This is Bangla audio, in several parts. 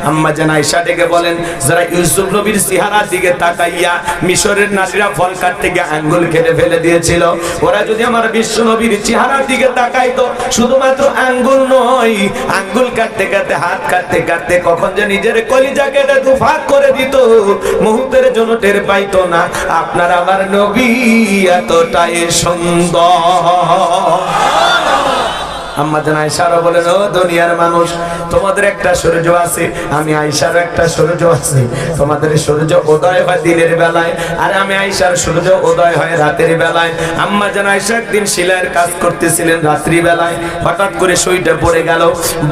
আম্মা জান আয়েশা ডেকে বলেন, যারা ইউসুফ নবীর চেহারার দিকে তাকাইয়া মিশরের নারীরা ফল কাটতে গিয়ে আঙ্গুল কেটে ফেলে দিয়েছিল, ওরা যদি আমার বিশ্ব নবীর চেহারার দিকে তাকাইতো, শুধুমাত্র আঙ্গুল নয়, আঙ্গুল কাটতে কাটতে হাত কাটতে কাটতে কখন যে নিজের কলিজা কেটে দুফাক করে দিত, মুহূর্তের জন্য টের পাইতো না। আপনার আমার নবী এতটাই সুন্দর। আম্মা জান আয়েশারা বলেন, ও দুনিয়ার মানুষ, তোমাদের একটা সূর্য আছে, আমি আয়েশার একটা সূর্য আছে। তোমাদের সূর্য উদয় হয় দিনের বেলায়, আর আমি আয়েশার সূর্য উদয় হয় রাতের বেলায়। আম্মা জান আয়েশা একদিন সেলাইয়ের কাজ করতেছিলেন রাত্রি বেলায়, হঠাৎ করে সুইটা পড়ে গেল,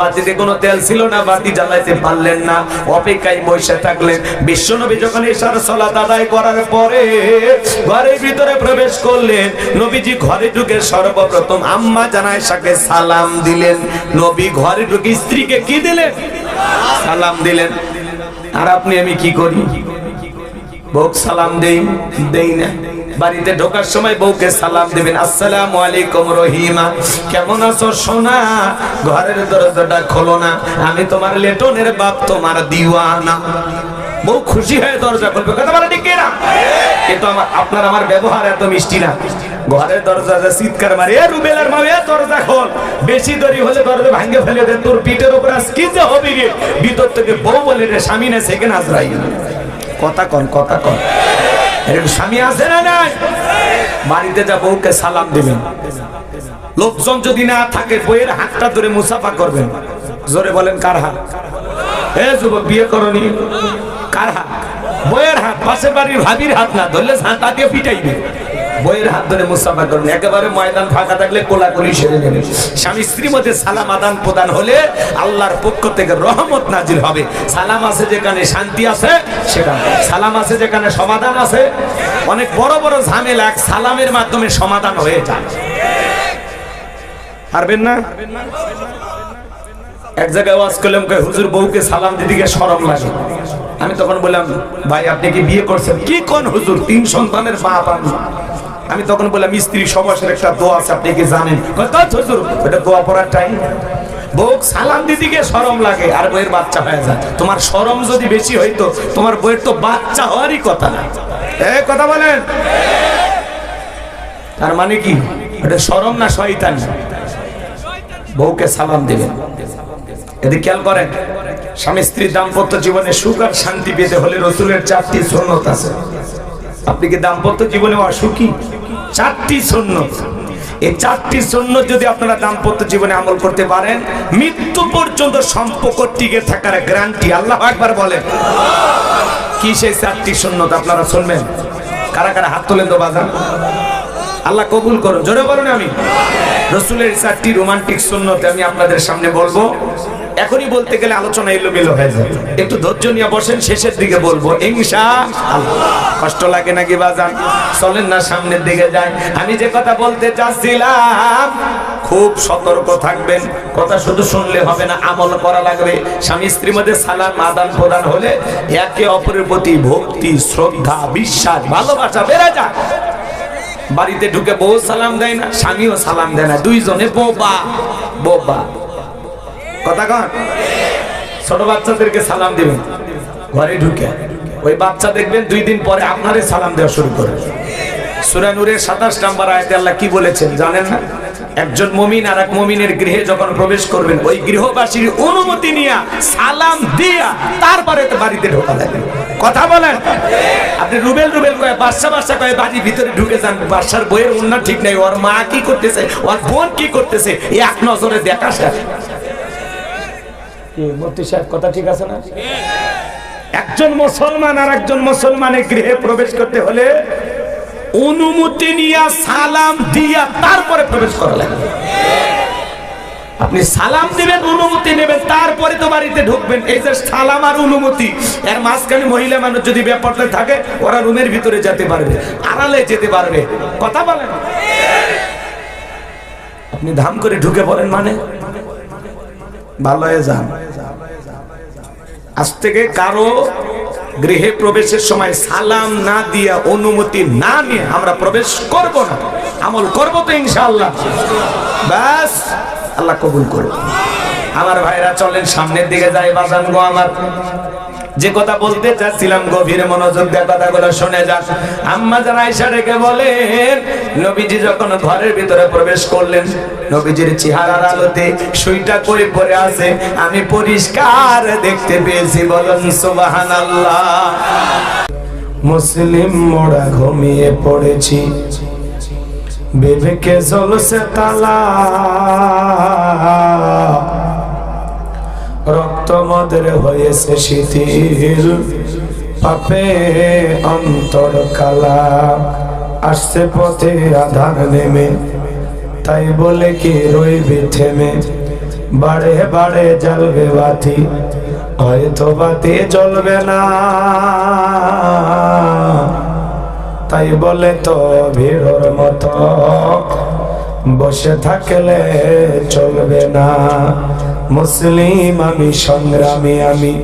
বাতিতে কোনো তেল ছিল না, বাতি জ্বালাইতে পারলেন না, অপেক্ষায় বসে থাকলেন। বিশ্বনবী যখন এশার সালাত আদায় করার পরে ঘরের ভিতরে প্রবেশ করলেন, নবীজি ঘরে ঢুকে সর্বপ্রথম আম্মা জান আয়েশাকে সালাম দিলেন। নবী ঘরে ঢুকে স্ত্রীকে কি দিলেন? সালাম দিলেন। আর আপনি আমি কি করি? বউকে সালাম দেই না। বাড়িতে ঢোকার সময় বউকে সালাম দিবেন, আসসালামু আলাইকুম রহিমা, কেমন আছো সোনা? ঘরের দরজাটা খোলো না, আমি তোমার লেটনের বাপ, তোমার দিওয়ানা। বউ খুশি হয়ে দরজা খুলবে, কথা বলে ঠিক না? কিন্তু আপনার আমার ব্যবহার এত মিষ্টি না। ঘরের দরজা চিৎকার মারে, এ রুবেলার মা, এ দরজা খোল। বেশি দেরি হলে দরজা ভাঙে ফেলে দে, তোর পিঠের উপর আজ কি যে হবে রে। ভিতর থেকে বউ বলে রে, স্বামী না সেকেন্ড আজরাইল। কথা কন, কথা কন। এরকম স্বামী আছে না নাই? বাড়িতে যা বউকে সালাম দিবেন, লোকজন যদি না থাকে বইয়ের হাতটা ধরে মুসাফা করবেন। জোরে বলেন, কার হাত? এ যুবক, বিয়ে করনি, কার হাত? বইয়ের হাত। পাশের বাড়ির ভাবির হাত না ধরলে ঝাঁটা দিয়ে পিটাইবে। বইয়ের হাত ধরে মুসাফা করুন। একেবারে ময়দান ফাঁকা থাকলে কোলাকুলি সেরে নেবে। স্বামী স্ত্রীর মধ্যে সালাম আদান প্রদান হলে আল্লাহর পক্ষ থেকে রহমত নাজিল হবে। সালাম আছে যেখানে শান্তি আছে সেখানে, সালাম আছে যেখানে সমাধান আছে। অনেক বড় বড় ঝামেলা সালামের মাধ্যমে সমাধান হয়ে যায়। পারবেন না? এক জায়গায় ওয়াজ করলাম, হুজুর বউকে সালাম দিতে গিয়ে শরম লাগে। আমি তখন বললাম, ভাই আপনি কি বিয়ে করছেন? কি কোন হুজুর, 3 সন্তানের বাপ আমি। আমি তখন বললাম, স্ত্রী সমাসের একটা দোয়া আছে, আপনি কি জানেন? হুজুর ওটা দোয়া পড়ার টাইম। বউ সালাম দিতে গিয়ে শরম লাগে, আর বউয়ের বাচ্চা হয়ে যায়। তোমার শরম যদি বেশি হইতো, তোমার বউয়ের তো বাচ্চা হওয়ারই কথা না। কথা বলেন, তার মানে কি এটা শরম না শয়তান? বউকে সালাম দিবেন। এদিকে খেয়াল করেন, স্বামী স্ত্রীর দাম্পত্য জীবনে সুখ আর শান্তি পেতে হলে রাসূলের 4টি সুন্নাত আছে। আপনি কি দাম্পত্য জীবনে অসুখী? 4টি সুন্নাত। এই 4টি সুন্নাত যদি আপনারা দাম্পত্য জীবনে আমল করতে পারেন, মৃত্যু পর্যন্ত সম্পর্ক টিকে থাকার গ্যারান্টি। আল্লাহু আকবার বলেন। কি সেই 4টি সুন্নাত আপনারা শুনবেন? কারা কারা হাত তোলেন তো বাজান। আল্লাহ কবুল করুন, জোরে বলুন আমি। রাসূলের 4টি রোমান্টিক সুন্নাত আমি আপনাদের সামনে বলবো। এখনই বলতে গেলে আলোচনা এলোমেলো হয়ে যাবে, একটু ধৈর্য নিয়ে বসেন, শেষের দিকে বলবো ইনশাআল্লাহ। কষ্ট লাগে নাকি বাজান? চলেন না সামনের দিকে যাই। আমি যে কথা বলতে চাচ্ছিলাম, খুব সতর্ক থাকবেন। কথা শুধু শুনলে হবে না, আমল করা লাগবে। স্বামী স্ত্রীর মধ্যে সালাম আদান প্রদান হলে একে অপরের প্রতি ভক্তি, শ্রদ্ধা, বিশ্বাস, ভালোবাসা বেড়ে যায়। বাড়িতে ঢুকে বউ সালাম দেয় না, স্বামীও সালাম দেয় না, দুইজনে বোবা বোবা। কথা কন। ছোট বাচ্চাদেরকে সালাম দিবেন ঘরে ঢুকে, ওই বাচ্চা দেখবেন 2 দিন পরে আপনারে সালাম দেওয়া শুরু করে। সূরা নূরের 27 নম্বর আয়াতে আল্লাহ কি বলেছেন জানেন না? একজন মুমিন আর এক মুমিনের গৃহে যখন প্রবেশ করবেন, ওই গৃহবাসীর অনুমতি নিয়ে সালাম দিয়া তারপরে তো বাড়িতে ঢোকা লাগবে। কথা বলেন। আপনি রুবেল রুবেল কয়ে, বাদশা কয়ে বাড়ির ভিতরে ঢুকে যান, বাদশার বইয়ের উন্নতি ঠিক নাই, ওর মা কি করতেছে, ওর বোন কি করতেছে, এক নজরে দেখা শেষ। মুফতি সাহেব কথা ঠিক আছে না? একজন মুসলমান আর একজন মুসলমানের গৃহে প্রবেশ করতে হলে অনুমতি নিয়ে সালাম দিয়া তারপরে প্রবেশ করা লাগবে। আপনি সালাম দিবেন, অনুমতি নেবেন, তারপরে তো বাড়িতে ঢুকবেন। এই যে সালাম আর অনুমতি, এর মাঝখানে মহিলা মানুষ যদি ব্যাপারটা থাকে, ওরা রুমের ভিতরে যেতে পারবে, আড়ালে যেতে পারবে। কথা বলেন। আপনি ধাম করে ঢুকে পড়েন মানে ভালো হয়ে যান। আজ থেকে কারো গৃহে প্রবেশের সময় সালাম না দিয়া, অনুমতি না নিয়ে আমরা প্রবেশ করব না। আমল করব তো ইনশাআল্লাহ। ব্যাস, আল্লাহ কবুল করুন। আমার ভাইরা চলেন সামনের দিকে যাই বাজান গো আমার। যে কথা বলতে চাচ্ছিলাম গভীর মনোযোগ দিয়ে কথাগুলো শুনে যান। আম্মা জান আয়েশা ডেকে বলেন, নবীজি যখন ঘরের ভিতরে প্রবেশ করলেন, নবীজির চেহারার আলোতে সুইটা করে পড়ে আছে আমি পরিষ্কার দেখতে পেয়েছি। বলেন সুবহানাল্লাহ। মুসলিম মোড়া ঘুমিয়ে পড়েছি, বিবেকে জ্বলছে তালা, রক্ত মদের হয়েছে শিথিল, পাপে অন্তর কালা, আসছে পথে আধার নেমে, তাই বলে কি রইবে থেমে, বাড়ে বাড়ে জ্বলবে বাতি, হয়তো বাতি জ্বলবে না, তাই বলে তো ভিড়র মতো বসে থাকলে চলবে না। মুসলিম আমি, সংগ্রামী আমি,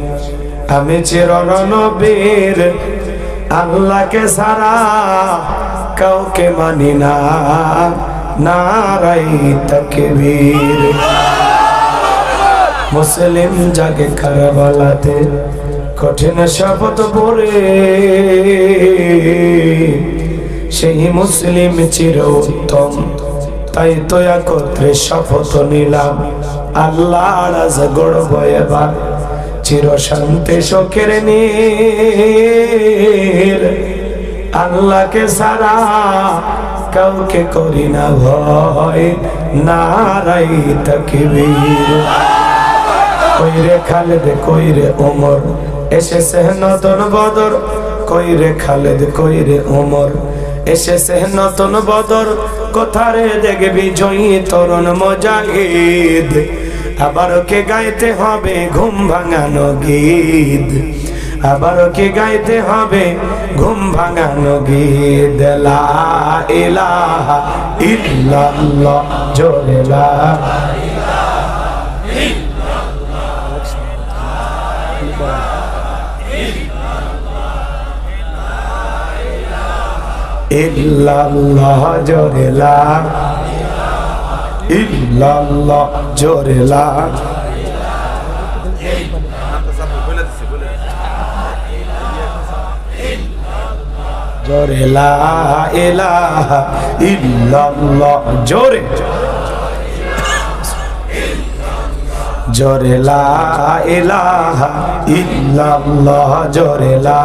আমি চিররণবীর, আল্লাহকে ছাড়া কাউকে মানি না, নারাই তাকবীর। মুসলিম জাগে কারবালাতে কঠিন শপথ পড়ে, সেই মুসলিম চির উত্তম, তাই তো একত্রে শপথ নিলাম, আল্লাহ রাজ গড়ব এবার চির শান্তি শোকের নীর, আল্লাহকে ছাড়া কাউকে করি না ভয়, নারাই তাকবীর। কইরে খালেদ কইরে ওমর, এসেছে নতুন বদর, কইরে খালেদ কইরে ওমর, এসেছে নতুন বদর, কোথারে দেখবি জয়ী তরুণ মুজাহিদ, আবারও কে গাইতে হবে ঘুম ভাঙানো গীত, আবারও কে গাইতে হবে ঘুম ভাঙানো গীত। লা ইলাহা ইল্লাল্লাহ, জোরে লা ইল্লাল্লাহ, জোরে লা ইল্লাল্লাহ, জোরে লা জোরে লা ইলাহা ইল্লাল্লাহ, জোরে জোরে লা ইলাহা ইল্লাল্লাহ, জোরে লা।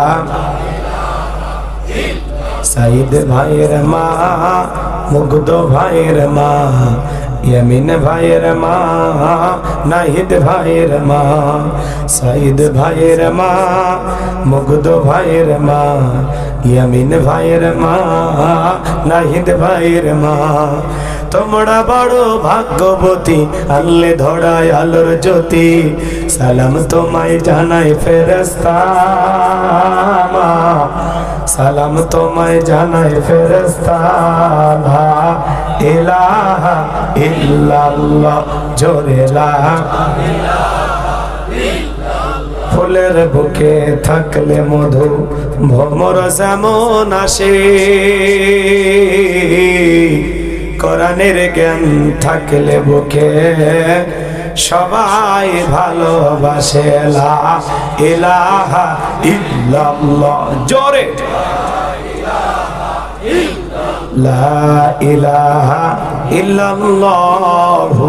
সাইদ ভাইয়ের মা, মুগ্ধ ভাইয়ের মা, ইয়ামিন ভাইয়ের মা, নাহিদ ভাইয়ের মা, সাইদ ভাইয়ের মা, মুগ্ধ ভাইয়ের মা, ইয়ামিন ভাইয়ের মা, নাহিদ ভাইয়ের মা, তোমরা বড় ভাগ্যবতী, আল্লে ধরায় আলোর জ্যোতি, সালাম তোমায় জানাই ফেরেশতা, সালাম তোমায় জানাই ফেরেশতা, লা ইলাহা ইল্লাল্লাহ, জোরে লা। ফুলের বুকে থাকলে মধু ভ্রমর যেমন আসে, কোরআনের জ্ঞান থাকলে বুকে সবাই ভালোবাসে, লা ইলাহা ইল্লাল্লাহ, জোরে লা ইলাহা ইল্লাল্লাহু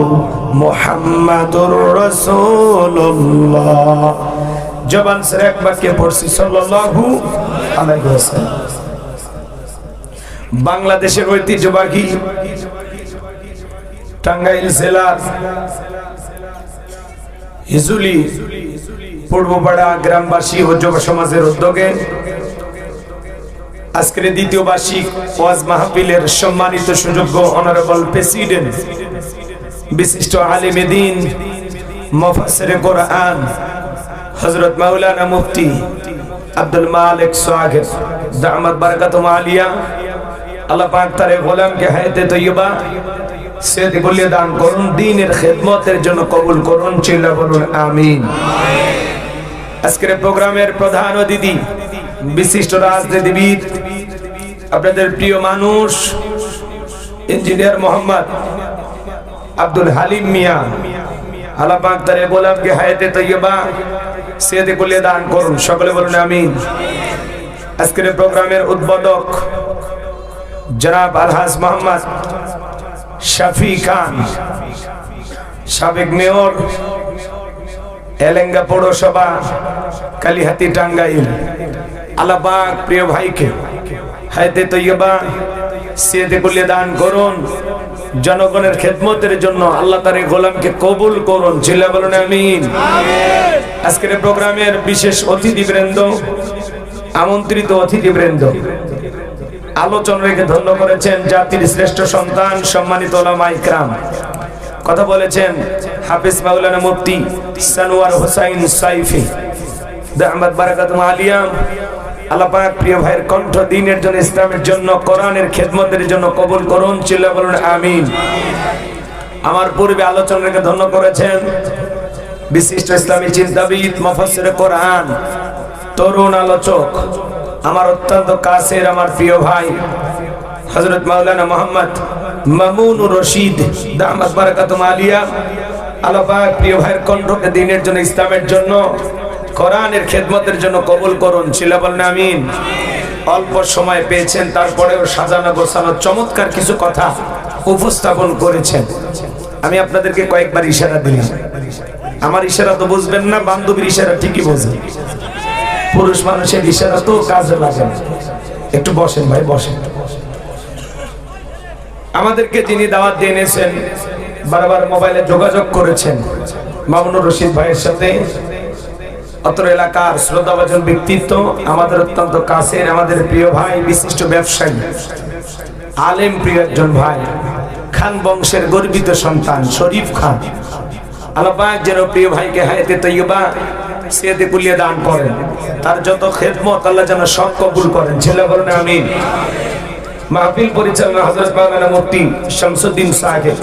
মুহাম্মাদুর রাসূলুল্লাহ। জবান সে এক বাক্যে পড়ছি সাল্লাল্লাহু আলাইহি ওয়াসাল্লাম। বাংলাদেশের ঐতিহ্যবাহী টাঙ্গাইল জেলার হিজুলি পূর্বপাড়া গ্রামবাসী ও যুব সমাজের উদ্যোগে আজকের দ্বিতীয় বার্ষিক ওয়াজ মাহফিলের সম্মানিত সুযোগ্য অনারেবল প্রেসিডেন্ট, বিশিষ্ট আলেমে দ্বীন, মুফাসসিরে কোরআন হযরত মাওলানা মুফতি আব্দুল মালিক সাহেব দামাত বারাকাতুহু আলিয়া, আল্লাহ পাক তার গোলামকে হায়াতে তৈয়বা সেহত বলিয়ে দান করুন, দ্বীনের খেদমতের জন্য কবুল করুন, চিল্লা বলুন আমিন। আজকের প্রোগ্রামের প্রধান অতিথি, বিশিষ্ট রাজনীতিবিদ, আপনাদের প্রিয় মানুষ, ইঞ্জিনিয়ার মোহাম্মদ আব্দুল হালিম মিয়া, আল্লাহ পাক তার গোলামকে হায়াতে তৈয়বা সিয়াতে কুল্লি দান করুন, সকলে বলুন আমিন। আজকের প্রোগ্রামের উদ্বোধক জনাব আলহাজ মোহাম্মদ শফি খান, সাবেক মেয়র, এলেঙ্গা পৌরসভা, কালিহাতি, টাঙ্গাইল। আল্লাহ পাক প্রিয় ভাইকে হায়াতে তৈয়বা সিয়াতে কুল্লি দান করুন, জনগণের খেদমতের জন্য আল্লাহ তার গোলামকে কবুল করুন, চিল্লা বলুন আমিন। আজকের প্রোগ্রামের বিশেষ অতিথিবৃন্দ, আমন্ত্রিত অতিথিবৃন্দ, আলোচনা রেখে ধন্য করেছেন জাতির শ্রেষ্ঠ সন্তান সম্মানিত ওলামা ইকরাম। কথা বলেছেন হাফেজ মাওলানা মুফতি সানোয়ার হোসাইন সাইফি দামাত বারাকাতুহু আলিয়া। আল্লাহ পাক প্রিয় ভাইয়ের কণ্ঠ দ্বীনের জন্য, ইসলামের জন্য, কোরআনের খেদমতের জন্য কবুল করুন, চিল্লা বলুন আমিন। আমার পূর্বে আলোচনা রেখে ধন্য করেছেন বিশিষ্ট ইসলামী চিন্তাবিদ, মুফাসসিরে কোরআন, তরুণ আলোচক, আমার অত্যন্ত কাছের আমার প্রিয় ভাই হযরত মাওলানা মুহাম্মদ মামুনুর রশিদ দামাত বারাকাতুহু আলিয়া। আল্লাহ পাক প্রিয় ভাইয়ের কণ্ঠকে দ্বীনের জন্য, ইসলামের জন্য, কোরআনের খেদমতের জন্য কবুল করুন, চিল্লা বলুন আমিন। অল্প সময় পেয়েছেন, তারপরেও সাজানো গোছানো চমৎকার কিছু কথা উপস্থাপন করেছেন। আমি আপনাদেরকে কয়েকবার ইশারা দিলাম, আমার ইশারা তো বুঝবেন না, বান্ধবীর ইশারা ঠিকই বুঝবেন। পুরুষ মানুষের ইশারা তো কাজে লাগে না। একটু বসেন ভাই, বসেন। আমাদেরকে যিনি দাওয়াত দিয়ে এনেছেন, বারবার মোবাইলে যোগাযোগ করেছেন মামুনুর রশিদ ভাইয়ের সাথে, অত্র এলাকার শ্রদ্ধাভাজন ব্যক্তিত্ব, আমাদের অত্যন্ত কাছের, আমাদের প্রিয় ভাই, বিশিষ্ট ব্যবসায়ী, আলেম, প্রিয় একজন ভাই, খান বংশের গর্বিত সন্তান শরীফ খান। আল্লাহ পাক যেন প্রিয় ভাইকে হায়াতে তৈয়বা সিয়াতে কুল্লি দান করেন, তার যত খেদমত আল্লাহ যেন সব কবুল করেন, ছেলে বলেন আমিন। মাহফিল পরিচালনা হযরত মাওলানা মুফতি শামসুদ্দিন সাহেব,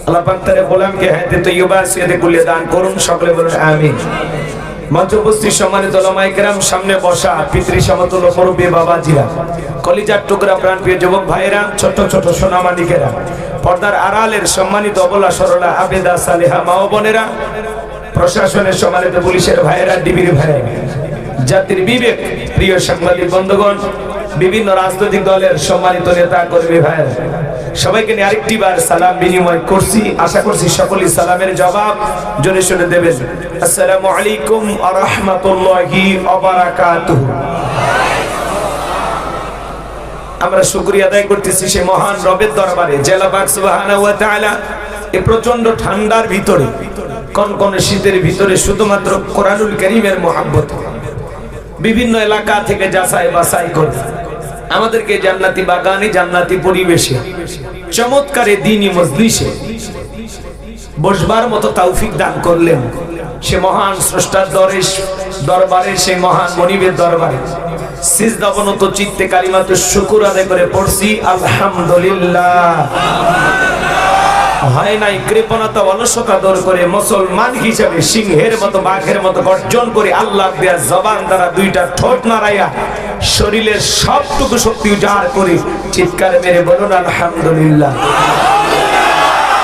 আল্লাহ পাক তার গোলামকে হায়াতে তৈয়বা সিয়াতে কুল্লি দান করুন, সকলে বলেন আমিন। মঞ্চ উপস্থিত সম্মানিত ওলামা ইকরাম, সামনে বসা পিতৃ সমতুল্য মুরব্বী বাবাজিরা, কলিজার টুকরা প্রাণপ্রিয় যুবক ভাইরা, ছোট ছোট সোনামানিকেরা, পর্দার আড়ালের সম্মানিত অবলা সরলা আবেদা সালেহা মা ও বোনেরা, প্রশাসনের সম্মানিত পুলিশের ভাইয়েরা, ডিবির ভাইয়েরা, জাতির বিবেক প্রিয় সাংবাদিক বন্ধুগণ, বিভিন্ন রাজনৈতিক দলের সম্মানিত নেতা কর্মী ভাইয়েরা, সবাইকে নিয়ে আরেকটি বার সালাম বিনিময় করছি। আশা করছি সকলেই সালামের জবাব জোরে শুনে দেবেন। আসসালামু আলাইকুম ওয়া রাহমাতুল্লাহি ওয়া বারাকাতুহু। আমরা শুকরিয়া আদায় করতেছি সেই মহান রবের দরবারে, জেলা পাক সুবহানাহু ওয়া তাআলা এই প্রচন্ড ঠান্ডার ভিতরে, কনকনে শীতের ভিতরে, শুধুমাত্র কোরআনুল কারীমের মহব্বত বিভিন্ন এলাকা থেকে যাচাই বাছাই করে আমাদেরকে জান্নাতি বাগানে, জান্নাতি পরিবেশে, চমৎকার দ্বীনি মজলিসে বসবার মতো তৌফিক দান করলেন। সে মহান স্রষ্টার দরবারে, সেই মহান মনিবের দরবারে সিজদা অবনত চিত্তে কালিমাতু শুকর আদায় করে পড়ছি আলহামদুলিল্লাহ। হয় নাই কৃপণতা, অলসতা দূর করে মুসলমান হিসেবে সিংহের মতো, বাঘের মতো গর্জন করে আল্লাহ দেয়া জবান দ্বারা দুইটা ঠোঁট নাড়াইয়া শরীরের সবটুকু শক্তি উজাড় করে চিৎকার মেরে বলুন আলহামদুলিল্লাহ।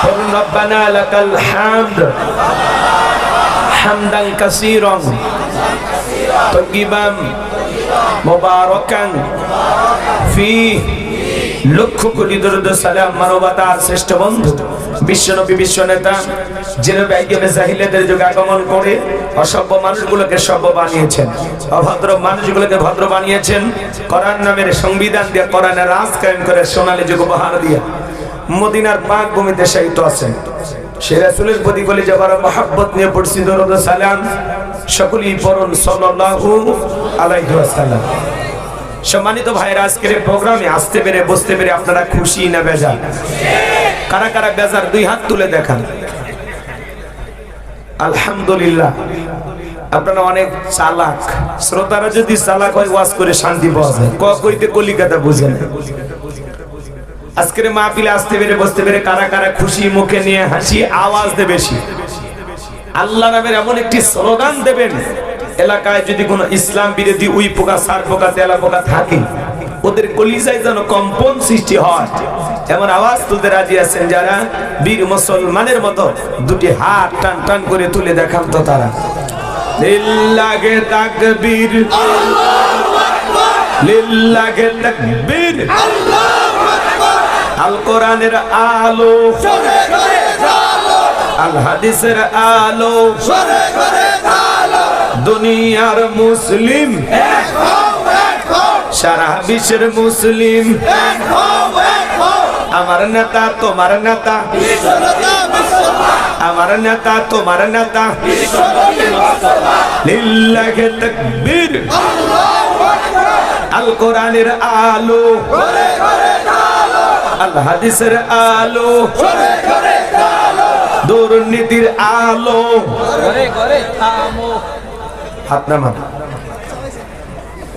বলুন রব্বানা লাকাল হামদ হামদান কাসীরান তাইয়িবান মুবারাকান ফীহি। লক্ষ কোটি দরুদ সালাম মানবতার শ্রেষ্ঠ বন্ধু বিশ্বনবী, বিশ্ব নেতা, যিনি বাইগেবে জাহিলিয়াতের যুগে আগমন করে অসভ্য মানুষগুলোকে সভ্য বানিয়েছেন, অভদ্র মানুষগুলোকে ভদ্র বানিয়েছেন, কোরআন নামের সংবিধান দিয়ে কোরআনের রাজ কায়েম করে সোনালী যুগ উপহার দিয়ে মদিনার পাক ভূমিতে শায়িত আছেন। সে রাসূলের প্রতি বলে যাবার মহব্বত নিয়ে পড়ছি দরুদ সালাম, সকলেই পড়ুন সাল্লাল্লাহু আলাইহি ওয়াসাল্লাম। সম্মানিত ভাইরা, আজকের প্রোগ্রামে আসতে পেরে, বসতে পেরে আপনারা খুশি না বেজার? কারা কারা বেজার দুই হাত তুলে দেখান। আলহামদুলিল্লাহ। আপনারা অনেক চালাক, শ্রোতারা যদি চালাক হয় ওয়াজ করে শান্তি পাওয়া যায়, কইতে কলিকাতা বুঝেন। আজকের মাহফিলে আসতে পেরে, বসতে পেরে কারা কারা খুশি, মুখে নিয়ে হাসি, আওয়াজ দেবে বেশি। আল্লাহ নামের এমন একটি স্লোগান দেবেন, এলাকায় যদি কোনো ইসলাম বিরোধী উই পোকা, সার পোকা, তেলা পোকা থাকে, ওদের কলিজায় যেন কম্পন সৃষ্টি হয় এমন আওয়াজ তুলতে রাজি আছেন যারা বীর মুসলমানের মতো দুটি হাত টান টান করে তুলে দেখান তো তারা লিল্লাহি তাকবীর আল্লাহু আকবার লিল্লাহি তাকবীর আল্লাহু আকবার আল কোরআনের আলো সরে সরে জ্বালো আল হাদিসের আলো সরে সরে জ্বালো দুনিয়ার মুসলিম এক হও এক হও সারা বিশ্বের মুসলিম এক হও এক হও আমার নেতা তোমার নেতা আমার নেতা তোমার নেতা লিল্লাহি তাকবীর আল্লাহু আকবার আল কোরআনের আলো ঘরে ঘরে জ্বালো আল হাদিসের আলো ঘরে ঘরে জ্বালো দুর্নীতির আলো ঘরে ঘরে থামো হাত নামা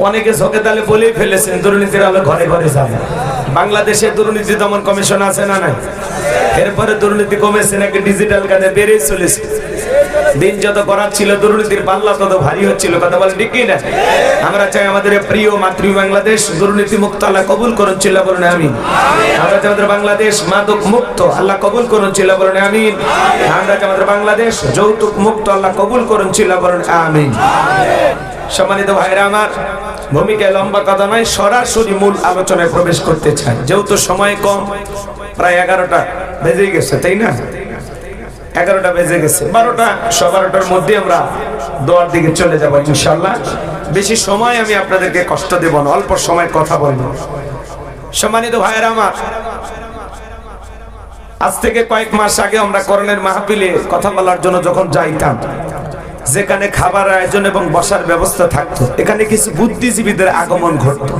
অনেকে ঝোঁকে তালে বলেই ফেলেছেন দুর্নীতির আলো ঘরে ঘরে যাবে বাংলাদেশে দুর্নীতি দমন কমিশন আছে না নাই এরপরে দুর্নীতি কমেছে নাকি ডিজিটাল কাজে বেড়েই চলেছে দিন যত করার ছিল দুর্নীতির পাল্লা তত ভারী হচ্ছিল কথা বলেন ঠিক কি না আমরা চাই আমাদের প্রিয় মাতৃ বাংলাদেশ দুর্নীতি মুক্ত আল্লাহ কবুল করুন চিল্লা বলেন আমিন আমরা চাই আমাদের বাংলাদেশ মাদক মুক্ত আল্লাহ কবুল করুন চিল্লা বলেন আমিন আমরা চাই আমাদের বাংলাদেশ যৌতুক মুক্ত আল্লাহ কবুল করুন চিল্লা বলেন আমিন সম্মানিত ভাইরা আমার ভূমিকায় লম্বা কথা নয় সরাসরি মূল আলোচনায় প্রবেশ করতে চাই যেহেতু সময় কম প্রায় 11টা বেজে গেছে তাই না 11টা বেজে গেছে 12টা 12টার মধ্যে আমরা দোয়ার দিকে চলে যাব ইনশাআল্লাহ বেশি সময় আমি আপনাদেরকে কষ্ট দেব না অল্প সময় কথা বলবো সম্মানিত ভাইরা আমার আজ থেকে কয়েক মাস আগে আমরা করণের মাহফিলে কথা বলার জন্য যখন যাইতাম যেখানে খাবার আয়োজন এবং বসার ব্যবস্থা থাকতো এখানে কিছু বুদ্ধিজীবীদের আগমন ঘটতো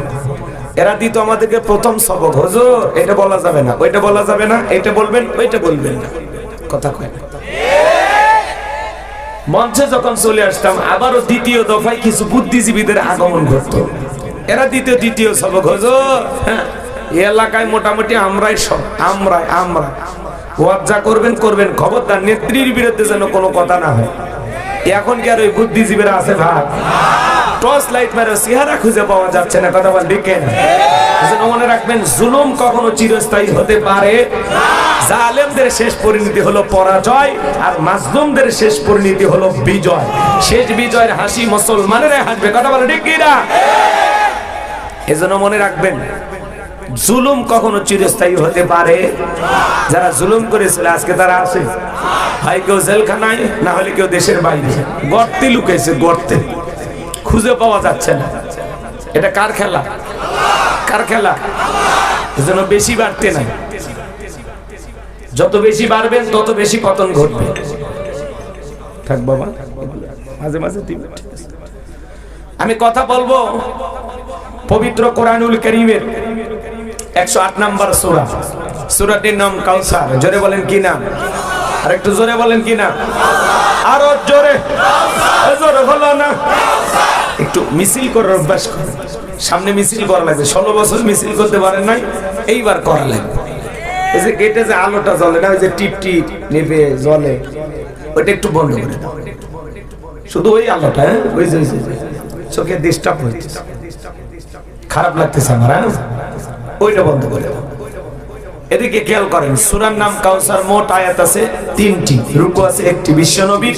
এরা দিত আমাদেরকে প্রথম সবক হুজুর এটা বলা যাবে না ওইটা বলা যাবে না এটা বলবেন ওইটা বলবেন না কথা কয় না মঞ্চে যখন চলে আসতাম আবারও দ্বিতীয় দফায় কিছু বুদ্ধিজীবীদের আগমন ঘটতো এরা দ্বিতীয় সবক হুজুর হ্যাঁ এই এলাকায় মোটামুটি আমরাই সব আমরা ওয়াজ যা করবেন খবরদার নেত্রীর বিরুদ্ধে যেন কোনো কথা না হয় এখন কি আর ওই বুদ্ধিজীবীরা আছে ভাই টর্চ লাইট মেরে চেহারা খুঁজে পাওয়া যাচ্ছে না কথা বল ঠিক না এজন্য মনে রাখবেন জুলুম কখনো চিরস্থায়ী হতে পারে না জালেমদের শেষ পরিণতি হলো পরাজয় আর মাজলুমদের শেষ পরিণতি হলো বিজয় শেষ বিজয়ের হাসি মুসলমানেরা হাসবে কথা বল ঠিক না এজন্য মনে রাখবেন জুলুম কখনো চিরস্থায়ী হতে পারে যারা জুলুম করেছিল আজকে তারা আছে হয় কেউ জেলখানায় না হলে কেউ দেশের বাইরে গর্তে লুকাইছে গর্তে খুঁজে পাওয়া যাচ্ছে না এটা কার খেলা এজন্য বেশি বাড়তে নাই যত বেশি বাড়বেন তত বেশি পতন ঘটবে থাক বাবা মাঝে মাঝে আমি কথা বলবো পবিত্র কোরআনুল কারীমের 108 নম্বর সূরা সূরাটির নাম কাউসার জোরে বলেন কি নাম আর একটু জোরে বলেন কি নাম আরো জোরে জোরে হলো না একটু মিছিল করার অভ্যাস করুন সামনে মিছিল করা লাগবে 16 বছর মিছিল করতে পারেন নাই এইবার করা লাগবে এই যে গেটে যে আলোটা জ্বলে না ওই যে টিপ টিপ নেবে জ্বলে ওটা একটু বন্ধ করে দাও শুধু ওই আলোটা ওই যে চোখে ডিস্টার্ব হচ্ছে খারাপ লাগতেছে আমার ওইটা বন্ধ করে দাও এদিকে খেয়াল করেন সূরার নাম কাউসার মোট আয়াত আছে 3টি রুকু আছে 1টি বিশ্বনবীর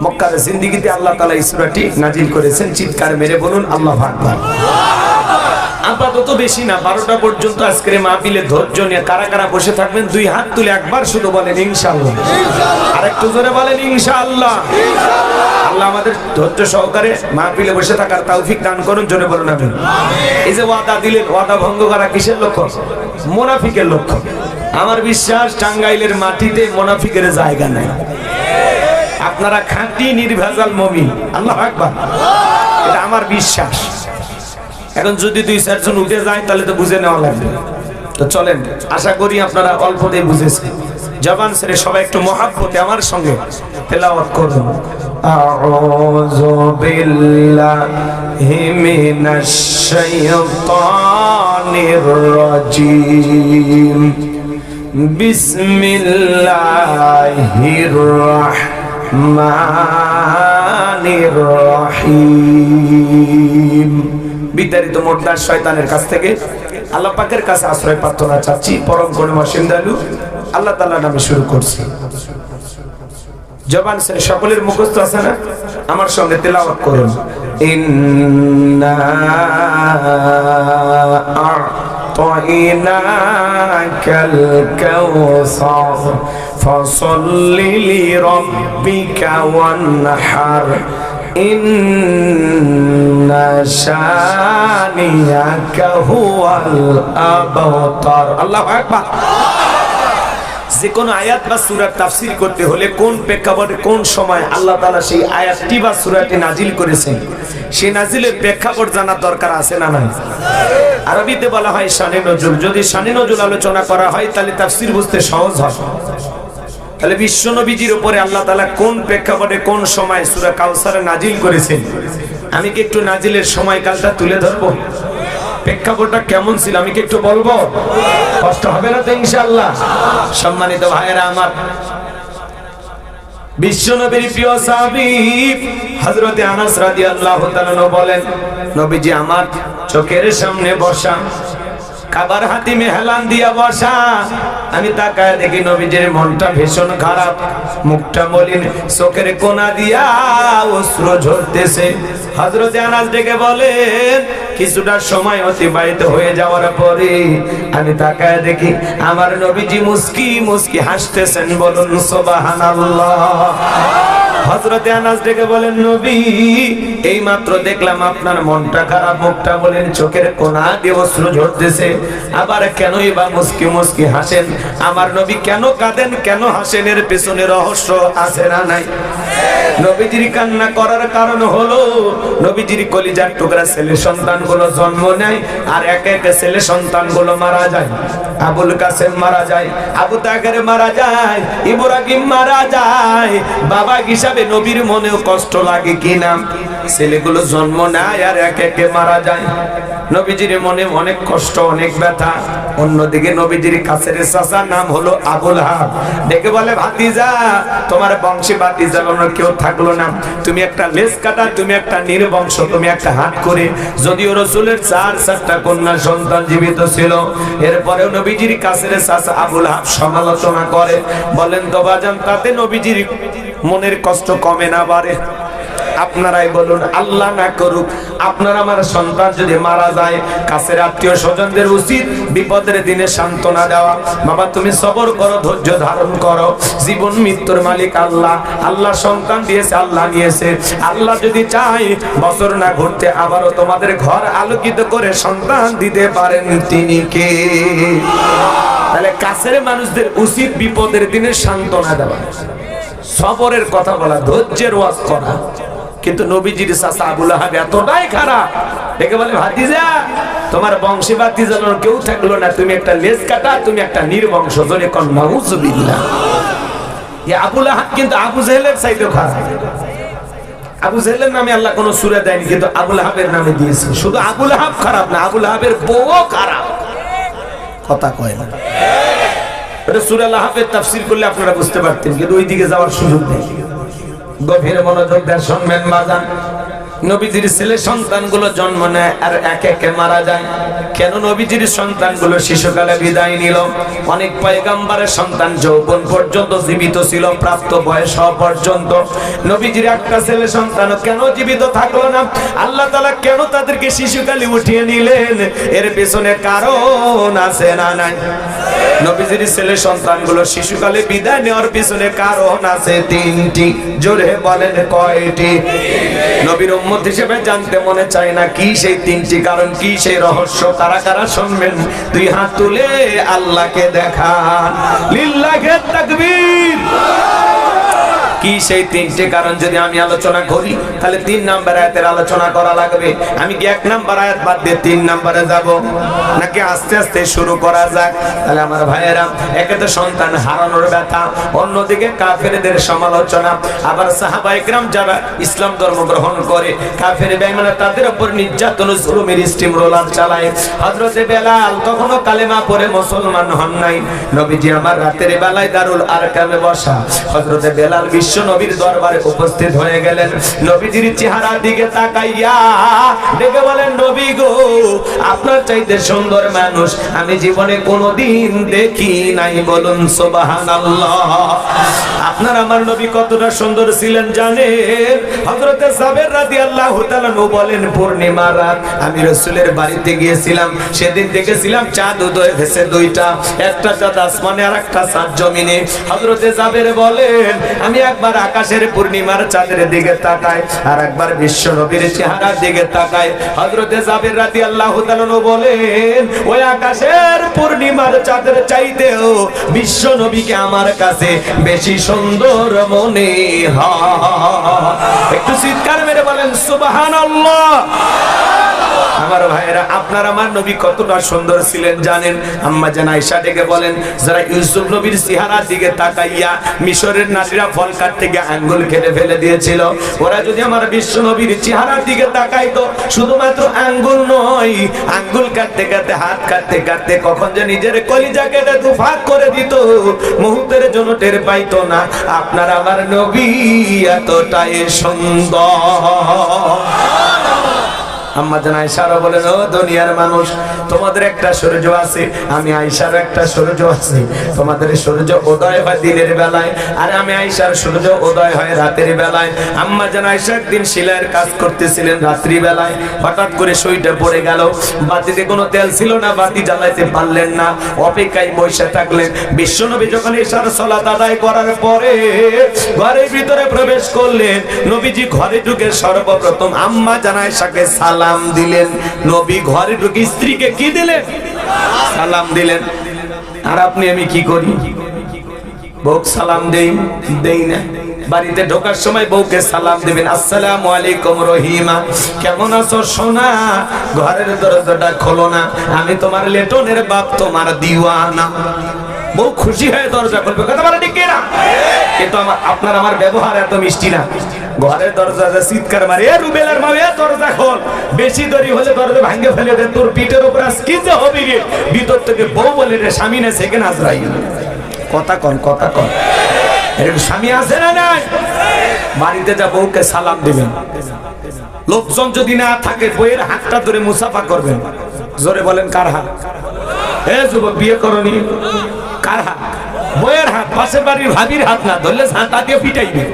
মক্কার জিন্দেগিতে আল্লাহ তাআলা এই সূরাটি নাজিল করেছেন চিৎকার মেরে বলুন আল্লাহু আকবার আপাতত বেশি না 12টা পর্যন্ত আজকের মাহফিলে ধৈর্য নিয়ে কারা কারা বসে থাকবেন দুই হাত তুলে একবার শুধু বলেন ইনশাআল্লাহ আর একটু জোরে বলেন ইনশাআল্লাহ আল্লাহ আমাদের ধৈর্য সহকারে মাহফিলে বসে থাকার তৌফিক দান করুন জোরে বলুন আমিন এই যে ওয়াদা দিলেন ওয়াদা ভঙ্গ করা কিসের লক্ষণ মুনাফিকের লক্ষণ আমার বিশ্বাস টাঙ্গাইলের মাটিতে মুনাফিকের জায়গা নাই আপনারা খাঁটি নির্ভেজাল মুমিন আল্লাহু আকবার এটা আমার বিশ্বাস এখন যদি 2-4 জন উঠে যায় তাহলে তো বুঝে নেওয়া লাগবে তো চলেন আশা করি আপনারা অল্পতেই বুঝেছেন জবান ছেড়ে সবাই একটু মহব্বতে আমার সঙ্গে তেলাওয়াত করুন আউযু বিল্লাহি মিনাশ শাইতানির রাজীম বিসমিল্লাহির রাহমানির রহমানির রহিম। বিতাড়িত মুর্দার শয়তানের কাছ থেকে আল্লাহ পাকের কাছে আশ্রয় প্রার্থনা চাচ্ছি। পরম করুণাময় দয়ালু আল্লাহ তাআলার নামে শুরু করছি। জবান সে সকলের মুখস্থ আছে না? আমার সঙ্গে তেলাওয়াত করুন। ইন্না আ'তাইনাকাল কাউসার ফাসাল্লি লিরাব্বিকা ওয়ানহার ইন্না শানিয়াকা হুয়াল আবতার। আল্লাহু আকবার। যে কোন আয়াত বা সূরার তাফসীর করতে হলে কোন প্রেক্ষাপটে কোন সময় আল্লাহ তাআলা সেই আয়াতটি বা সূরাটি নাজিল করেছেন, সেই নাজিলের প্রেক্ষাপট জানার দরকার আছে না নাই? আরবিতে বলা হয় শানে নজুল। যদি শানে নজুল আলোচনা করা হয় তাহলে তাফসীর বুঝতে সহজ হয়। তাহলে বিশ্ব নবীজির উপরে আল্লাহ তাআলা কোন প্রেক্ষাপটে কোন সময় সূরা কাউসার নাজিল করেছেন, আমি কি একটু নাজিলের সময়কালটা তুলে ধরবো? প্রেক্ষাপটটা কেমন ছিল আমি কি একটু বলবো? কষ্ট হবে না তো ইনশাআল্লাহ? সম্মানিত ভাইয়েরা আমার, বিশ্বনবীর প্রিয় সাহাবী হযরতে আনাস রাদিয়াল্লাহু তাআলা বলেন, নবীজি আমার চোখের সামনে বসা, খাবার হাতিমে হেলান দিয়া বসা। আমি তাকায় দেখি নবীজির মনটা ভীষণ খারাপ, মুখটা মলিন, চোখের কোনা দিয়া অশ্রু ঝরতেছে। হযরতে আনাস ডেকে বলেন, কিছুটা সময় অতিবাহিত হয়ে যাওয়ার পরে আমি তাকায় দেখি আমার নবীজি মুস্কি মুস্কি হাসতেছেন। বলুন সুবহানাল্লাহ। হযরতে আনাস ডেকে বলেন, নবী এই মাত্র দেখলাম আপনার মনটা খারাপ, মুখটা বলেন, চোখের কোনা দিয়ে অশ্রু ঝরতেছে, আবার কেনই বা মুস্কি মুস্কি হাসেন? আমার নবী কেন কাঁদেন, কেন হাসেন, এর পেছনে রহস্য আছে না নাই? নবীজির কান্না করার কারণ হলো নবীজির কলিজার টুকরা ছেলে সন্তানগুলো জন্ম নেয় আর একে একে ছেলে সন্তানগুলো মারা যায়। আবুল কাসেম মারা যায়, আবু তাহের মারা যায়, ইব্রাহিম মারা যায়। বাবা হিসাবে নবীর মনেও কষ্ট লাগে কিনা? ছেলেগুলো জন্ম নেয় আর একে একে মারা যায়। নবীজির মনে অনেক কষ্ট, অনেক ব্যথা। অন্যদিকে নবীজির কাছের চাচা নাম হলো আবুল আহাব, ডেকে বলে, ভাতিজা তোমার বংশে ভাতিজা কেউ থাকলো না, তুমি একটা লেজ কাটা, তুমি একটা নির্বংশ, তুমি একটা হাত করে। যদিও রাসূলের 4টা কন্যা সন্তান জীবিত ছিল, এরপরেও নবীজির কাছের চাচা আবুল আহাব সমালোচনা করে, বলেন তো বাজান তাতে নবীজির মনের কষ্ট কমে না বাড়ে? আপনারাই বলুন, আল্লাহ না করুক আপনার আমার সন্তান যদি মারা যায়, কাছের আত্মীয় স্বজনদের উচিত বিপদের দিনে সান্ত্বনা দেওয়া। বাবা তুমি সবর করো, ধৈর্য ধারণ করো, জীবন মৃত্যুর মালিক আল্লাহ। আল্লাহ সন্তান দিয়েছে, আল্লাহ নিয়েছে। আল্লাহ যদি চায় বছর না ঘুরতে আবারও তোমাদের ঘর আলোকিত করে সন্তান দিতে পারেন, তিনি কে? তাহলে কাছের মানুষদের উচিত বিপদের দিনে সান্ত্বনা দেওয়া, সবরের কথা বলা, ধৈর্যের ওয়াজ করা। কিন্তু নবীজির চাচা আবুল আহাব এতটাই খারাপ, দেখে বলে, ভাতিজা তোমার বংশে ভাতিজানোর কেউ থাকলো না, তুমি একটা লেজ কাটা, তুমি একটা নির্বংশ। জোরে কোন নাউজুবিল্লাহ। এই আবুল আহাব কিন্তু আবু জেহেলের চাইতেও খারাপ। আবু জেহেলের নামে আল্লাহ কোন সূরা দেয়নি, কিন্তু আবুল আহাবের নামে দিয়েছে। শুধু আবুল আহাব খারাপ না, আবুল আহাবের বউও খারাপ। কথা কয় না? এটা সূরা আল-আহকাফের তাফসীর করলে আপনারা বুঝতে পারতেন, কিন্তু ওই দিকে যাওয়ার সুযোগ নেই। গভীর মনোযোগ দিয়ে শুনবেন বাজান। নবীজির ছেলে সন্তানগুলো জন্ম নেয় আর একে একে মারা যায়। কেন নবীজির সন্তানগুলো শিশুকালে বিদায় নিল? অনেক পয়গম্বরের সন্তান যৌবন পর্যন্ত জীবিত ছিল, প্রাপ্ত বয়স হওয়া পর্যন্ত। নবীজির একটা ছেলে সন্তান কেন জীবিত থাকলো না? আল্লাহ তাআলা কেন তাদেরকে শিশুকালে উঠিয়ে নিলেন? এর পেছনে কারণ আছে না নাই? নবীজির ছেলে সন্তানগুলো শিশুকালে বিদায় নেওয়ার পিছনে কারণ আছে 3টি। জোরে বলেন কয়টি? নবীর উম্মত হিসেবে জানতে মনে চায় না কি সেই 3টি কারণ, কি সেই রহস্য? কারা কারা শুনবেন? 2 হাত তুলে আল্লাহকে দেখান। লিল্লাহি তাকবীর। কি সেই 3টে কারণ যদি আমি আলোচনা করি তাহলে 3 নাম্বার আয়াতের আলোচনা করা লাগবে। আমি কি 1 নাম্বার আয়াত বাদ দিয়ে 3 নাম্বারে যাব, নাকি আস্তে আস্তে শুরু করা যাক? তাহলে আমার ভাইয়েরা, একে তো সন্তান হারানোর ব্যথা, অন্যদিকে কাফেরদের সমালোচনা, আবার সাহাবায়ে কেরাম যারা ইসলাম ধর্ম গ্রহণ করে কাফের বেঈমানরা তাদের উপর নির্যাতন জুলুমের স্টিম রোলার চালায়। হযরতে বেলাল তখনও কালেমা পড়ে মুসলমান হন নাই। নবীজি আমার রাতের বেলায় দারুল আরকামে বসা, হযরতে বেলাল বিশ্ব নবীর দরবারে উপস্থিত হয়ে গেলেন। নবীজির চেহারার দিকে তাকাইয়া দেখে বলেন, নবী গো, আপনার চাইতে সুন্দর মানুষ আমি জীবনে কোনোদিন দেখি নাই। বলুন সুবহানাল্লাহ। আপনার আমার নবী কতটা সুন্দর ছিলেন জানেন? হযরতে সাবের রাদিয়াল্লাহু তাআলা বলেন, পূর্ণিমা রাত আমি রাসূলের বাড়িতে গিয়েছিলাম, সেদিন দেখেছিলাম চাঁদ উদয় হয়েছে দুইটা, একটা চাঁদ আসমানে আর একটা চাঁদ জমিনে। হযরতে সাবের বলেন, আমি একবার আকাশের পূর্ণিমার চাঁদের দিকে তাকাই, আর একবার বিশ্ব নবীর চেহারার দিকে তাকাই। হযরতে সাবের রাদিয়াল্লাহু তাআলা বলেন, ওই আকাশের পূর্ণিমার চাঁদের চাইতেও বিশ্ব নবীকে আমার কাছে বেশি সুন্দর মনে হয়। একটু চিৎকার মেরে বলেন সুবহানাল্লাহ। আমার ভাইরা, আপনার আমার নবী কতটা সুন্দর ছিলেন জানেন? আম্মা জান আয়েশা ডেকে বলেন, যারা ইউসুফ নবীর চেহারার দিকে তাকাইয়া মিশরের নারীরা ফল কাটতে গিয়ে আঙ্গুল কেটে ফেলে দিয়েছিল, ওরা যদি আমার বিশ্ব নবীর চেহারার দিকে তাকাইতো, শুধুমাত্র আঙ্গুল নয়, আঙ্গুল কাটতে কাটতে হাত কাটতে কাটতে কখন যে নিজের কলিজা কেটে দুফাক করে দিত, মুহূর্তের জন্য টের পাইতো না। আপনার আমার নবী এতটাই সুন্দর। আম্মা জান আয়েশা বলেন, ও দুনিয়ার মানুষ, তোমাদের একটা সূর্য আছে, আমি আয়েশার একটা সূর্য আছে। তোমাদের সূর্য উদয় হয় দিনের বেলায়, আর আমি আয়েশার সূর্য উদয় হয় রাতের বেলায়। আম্মা জান আয়েশা একদিন সেলাইয়ের কাজ করতেছিলেন রাত্রি বেলায়, হঠাৎ করে সুইটা পড়ে গেল। বাতিতে কোনো তেল ছিল না, বাতি জ্বালাইতে পারলেন না, অপেক্ষায় বসে থাকলেন। বিশ্বনবী যখন এশার সালাত আদায় করার পরে ঘরের ভিতরে প্রবেশ করলেন, নবীজি ঘরে ঢুকে সর্বপ্রথম আম্মা জান আয়েশাকে সালাম দিলেন। নবী ঘরে ঢুকে স্ত্রীকে কি দিলেন? সালাম দিলেন। আর আপনি আমি কি করি? বউ সালাম দেই না। বাড়িতে ঢোকার সময় বউকে সালাম দিবেন, আসসালামু আলাইকুম রহিমা, কেমন আছো সোনা? ঘরের দরজাটা খোলো না, আমি তোমার লেটনের বাপ, তোমার দিওয়ানা। বউ খুশি হয়ে দরজা খুলবে, কথা বলে ঠিক না? কিন্তু আপনার আমার ব্যবহার এত মিষ্টি না। ঘরের দরজা চিৎকার মারে, এ রুবেলার মা, এ দরজা খোল। বেশি দেরি হলে দরজা ভাঙে ফেলে দে, তোর পিঠের উপর আজ কি যে হবে রে। ভিতর থেকে বউ বলে রে, স্বামী না সেকেন্ড আজরাইল। কথা কন, কথা কন। এরকম স্বামী আছে না নাই? বাড়িতে যা বউকে সালাম দিবেন। লোকজন যদি না থাকে, বইয়ের হাতটা ধরে মুসাফা করবেন। জোরে বলেন, কার হাত? এ যুবক, বিয়ে করনি, কার হাত? বইয়ের হাত। পাশের বাড়ির ভাবির হাত না ধরলে ঝাঁটা দিয়ে পিটাইবে।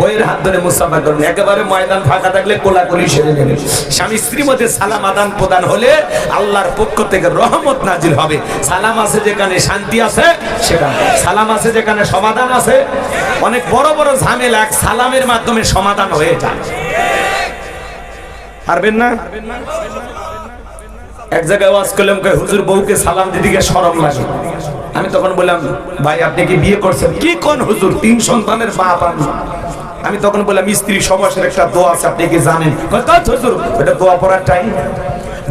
বইয়ের হাত ধরে মুসাফা করবেন। একেবারে ময়দান ফাঁকা থাকলে কোলাকুলি সেরে নেবেন। স্বামী স্ত্রীর মধ্যে সালাম আদান প্রদান হলে আল্লাহর পক্ষ থেকে রহমত নাজিল হবে। সালাম আছে যেখানে শান্তি আছে সেখানে, সালাম আছে যেখানে সমাধান আছে। অনেক বড় বড় ঝামেলা এক সালামের মাধ্যমে সমাধান হয়ে যায়। পারবেন না? এক জায়গায় ওয়াজ করলাম, হুজুর বউকে সালাম দিতে গিয়ে শরম লাগে। আমি তখন বললাম, ভাই আপনি কি বিয়ে করছেন? কি কোন হুজুর, 3 সন্তানের বাপ আমি। আমি তখন বললাম, স্ত্রী সমাসের একটা দোয়া আছে, আপনি কি জানেন? হুজুর, এটা দোয়া পড়ার টাইম।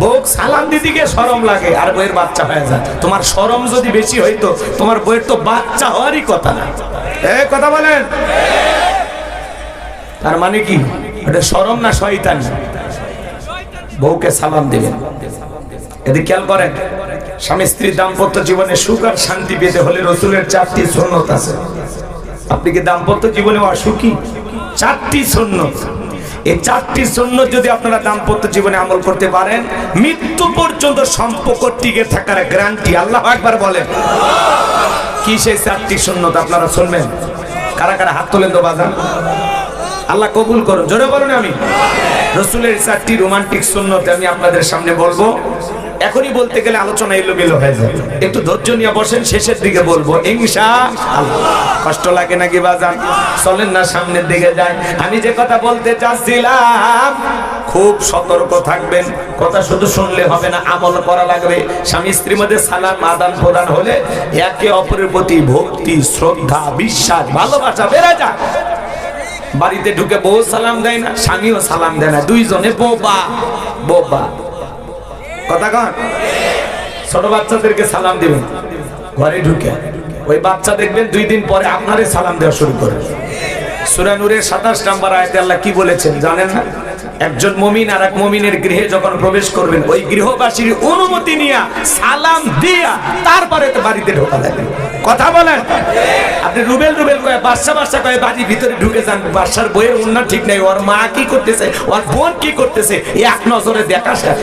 বউ সালাম দিতে গিয়ে শরম লাগে, আর বউয়ের বাচ্চা হয়ে যায়। তোমার শরম যদি বেশি হইতো, তোমার বউয়ের তো বাচ্চা হওয়ারই কথা না। কথা বলেন। তার মানে কি এটা শরম না শয়তানি? বউকে সালাম দিবেন। এদিকে খেয়াল করেন, স্বামী স্ত্রীর দাম্পত্য জীবনে সুখ আর শান্তি পেতে হলে রাসূলের 4টি সুন্নাত আছে। আপনি কি দাম্পত্য জীবনে অসুখী? 4টি সুন্নাত। এই 4টি সুন্নাত যদি আপনারা দাম্পত্য জীবনে আমল করতে পারেন, মৃত্যু পর্যন্ত সম্পর্ক টিকে থাকার গ্যারান্টি। আল্লাহু আকবার বলেন। কি সেই 4টি সুন্নাত আপনারা শুনবেন? কারা কারা হাত তোলেন তো বাজান। আল্লাহ কবুল করুন, জোরে বলুন আমি। রাসূলের 4টি রোমান্টিক সুন্নাত আমি আপনাদের সামনে বলবো। এখনই বলতে গেলে আলোচনা এলোমেলো হয়ে যাবে, একটু ধৈর্য নিয়ে বসেন, শেষের দিকে বলবো ইনশাআল্লাহ। কষ্ট লাগে নাকি বাজান? চলেন না সামনের দিকে যাই। আমি যে কথা বলতে চাচ্ছিলাম, খুব সতর্ক থাকবেন। কথা শুধু শুনলে হবে না, আমল করা লাগবে। স্বামী স্ত্রীর মধ্যে সালাম আদান প্রদান হলে একে অপরের প্রতি ভক্তি, শ্রদ্ধা, বিশ্বাস, ভালোবাসা বেড়ে যায়। বাড়িতে ঢুকে বউ সালাম দেয় না, স্বামীও সালাম দেয় না, দুইজনে বোবা বোবা। কথা কন। ছোট বাচ্চাদেরকে সালাম দিবেন ঘরে ঢুকে, ওই বাচ্চা দেখবেন 2 দিন পরে আপনারে সালাম দেওয়া শুরু করে। সূরা নূরের 27 নম্বর আয়াতে আল্লাহ কি বলেছেন জানেন না? একজন মুমিন আর এক মুমিনের গৃহে যখন প্রবেশ করবেন ওই গৃহবাসীর অনুমতি নিয়ে সালাম দিয়া তারপরে তো বাড়িতে ঢোকা লাগবে। কথা বলেন। আপনি রুবেল রুবেল কয়ে বাদশা কয়ে বাড়ির ভিতরে ঢুকে যান, বাদশার বইয়ের উন্না ঠিক নাই, ওর মা কি করতেছে, ওর বোন কি করতেছে, এক নজরে দেখা শেষ।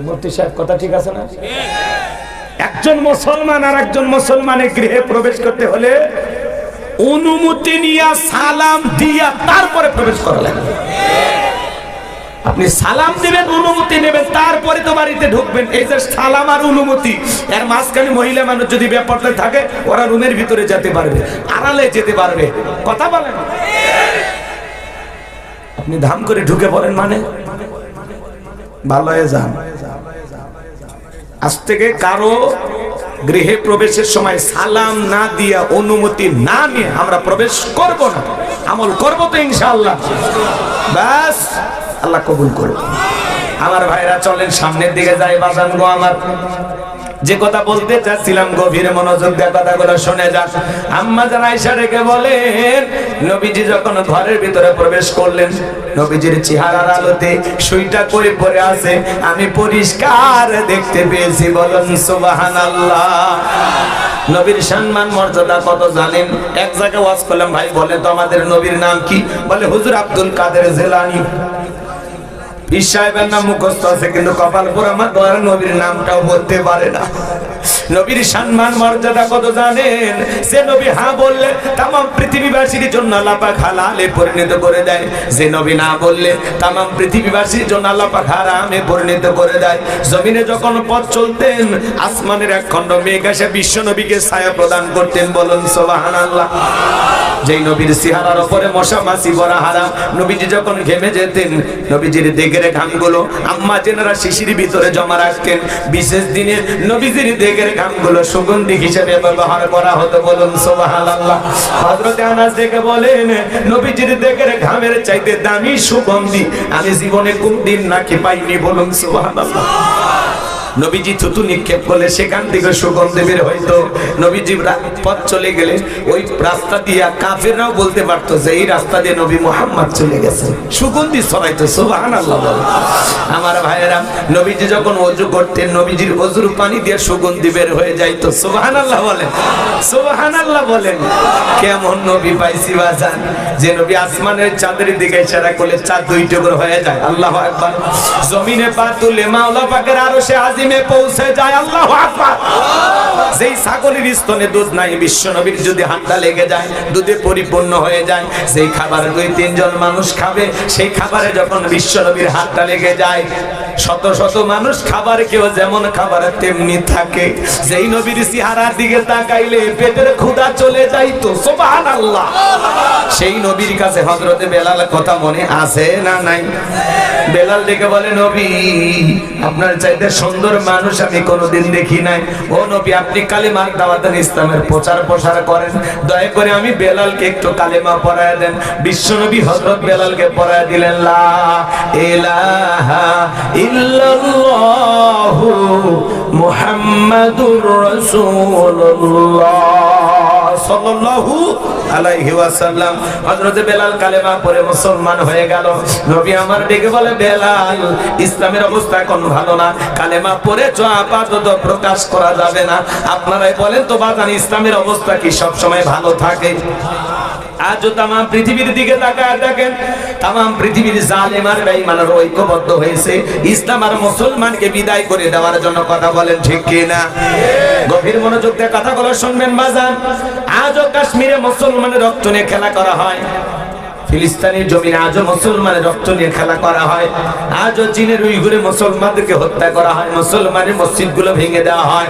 মুফতি সাহেব কথা ঠিক আছে না? একজন মুসলমান আর একজন মুসলমানের গৃহে প্রবেশ করতে হলে অনুমতি নিয়ে সালাম দিয়া তারপরে প্রবেশ করা লাগবে। আপনি সালাম দিবেন, অনুমতি নেবেন, তারপরে তো বাড়িতে ঢুকবেন। এই যে সালাম আর অনুমতি, এর মাঝখানে মহিলা মানুষ যদি ব্যাপারটা থাকে ওরা রুমের ভিতরে যেতে পারবে, আড়ালে যেতে পারবে। কথা বলেন। আপনি ধাম করে ঢুকে পড়েন মানে ভালো হয়ে যান। আজ থেকে কারো গৃহে প্রবেশের সময় সালাম না দিয়া অনুমতি না নিয়ে আমরা প্রবেশ করব না। আমল করব তো ইনশাআল্লাহ। ব্যাস আল্লাহ কবুল করুন। আমার ভাইরা চলেন সামনের দিকে যাই। বাজান গো আমার, যে কথা বলতে চাচ্ছিলাম গভীর মনোযোগ দিয়ে কথাগুলো শুনে যান। আম্মা জান আয়েশা রেখে বলেন, নবীজি যখন ঘরের ভিতরে প্রবেশ করলেন, নবীজির চেহারার আলোতে সুইটা করে পড়ে আছে আমি পরিষ্কার দেখতে পেয়েছি। বলেন সুবহানাল্লাহ। নবীর সম্মান মর্যাদা কত জানেন? এক জায়গায় ওয়াজ করলাম, ভাই বলে তো আমাদের নবীর নাম কি? বলে হুজুর আব্দুল কাদের জিলানী। পীর সাহেবের নাম মুখস্থ আছে কিন্তু কপাল পোড়া আমার দয়ার নবীর নামটাও বলতে পারে না। নবীর সম্মান মর্যাদা কত জানেন? সে নবী হ্যাঁ বললে তামাম পৃথিবীবাসীর জন্য আল্লাহ পাক হালালে পরিণত করে দেয়, যে নবী না বললে তামাম পৃথিবীবাসীর জন্য আল্লাহ পাক হারামে পরিণত করে দেয়। জমিনে যখন পথ চলতেন আসমানের এক খণ্ড মেঘ এসে বিশ্ব নবীকে ছায়া প্রদান করতেন। বলুন সুবহানাল্লাহ। যেই নবীর চেহারার উপরে মশা মাছি ভরা হারাম, নবীজি যখন ঘেমে যেতেন নবীজির দেগের ঘামগুলো আম্মা জেনারা শিশির ভিতরে জমা রাখতেন। বিশেষ দিনে নবীজির দেগের ঘামগুলো সুগন্ধি হিসেবে ব্যবহার করা হতো। বলুন সুবহানাল্লাহ। হযরত আনাস দেখে বলেন, নবীজির দেগের ঘামের চাইতে দামি সুগন্ধি আমি জীবনে কোনদিন নাকি পাইনি। বলুন সুবহানাল্লাহ। নবীজি থুতু নিক্ষেপ করলে সেখান থেকে সুগন্ধি বের হইতো। নবীজি পথ চলে গেলে ওই রাস্তা দিয়ে কাফেররাও বলতে পারতো যে এই রাস্তা দিয়ে নবী মুহাম্মদ চলে গেছে, সুগন্ধি ছড়াইতো। সুবহানাল্লাহ। আমার ভাইয়েরা, নবীজি যখন ওযু করতেন নবীজির ওযুর পানি দিয়ে সুগন্ধি বের হয়ে যাইতো। সুবহানাল্লাহ বলেন, সুবহানাল্লাহ বলেন। কেমন নবী পাইছি বাজান, যে নবী আসমানের চাঁদের দিকে ইশারা করলে চাঁদ দুই টুকরো হয়ে যায়। আল্লাহু আকবার। জমিনে পা তুলে মাওলা পাকের আরশে আজিমে পৌঁছে যায়। আল্লাহু আকবার। যেই ছাগলের স্তনে দুধ নাই, বিশ্ব নবীর যদি হাতটা লেগে যায় দুধে পরিপূর্ণ হয়ে যায়। যেই খাবার 2-3 জন মানুষ খাবে সেই খাবারে যখন বিশ্ব নবীর হাতটা লেগে যায় শত শত মানুষ খাবার কেউ যেমন খাবার তেমনি থাকে। যেই নবীর চেহারার দিকে তাকাইলে পেটের ক্ষুধা চলে যাইতো। সুবহানাল্লাহ। সেই নবীর কাছে হযরতে বেলাল কথা মনে আছে না নাই? বেলাল ডেকে বলে, নবী আপনার চাইতে সুন্দর মানুষ আমি কোনোদিন দেখি নাই। ও নবী, আপনি কালেমার দাওয়াত দেন, ইসলামের প্রচার প্রসার করেন, দয়া করে আমি বেলালকে একটু কালেমা পড়ায় দেন। বিশ্ব নবী হযরত বেলালকে পড়ায় দিলেন, লা ইলাহা ইল্লাল্লাহু মুহাম্মাদুর রাসূলুল্লাহ সাল্লাল্লাহু আলাইহি ওয়াসাল্লাম। হযরত বেলাল কালেমা পড়ে মুসলমান হয়ে গেল। নবী আমার ডেকে বলে, বেলাল ইসলামের অবস্থা এখন ভালো না, কালেমা পড়ে আপাতত প্রকাশ করা যাবে না। আপনারাই বলেন তো বাজান, ইসলামের অবস্থা কি সব সময় ভালো থাকে? আজও তামাম পৃথিবীর দিকে তাকায় দেখেন, তামাম পৃথিবীর জালেম আর বেঈমানরা ঐক্যবদ্ধ হয়েছে ইসলাম আর মুসলমানকে বিদায় করে দেওয়ার জন্য। কথা বলেন ঠিক কি না? গভীর মনোযোগ দিয়ে কথাগুলো শুনবেন বাজান। আজও কাশ্মীরে মুসলমানের রক্ত নিয়ে খেলা করা হয়, ফিলিস্তিনের জমিনে আজও মুসলমানের রক্ত নিয়ে খেলা করা হয়, আজও চীনের উইঘুরে মুসলমানদেরকে হত্যা করা হয়, মুসলমানের মসজিদগুলো ভেঙে দেওয়া হয়,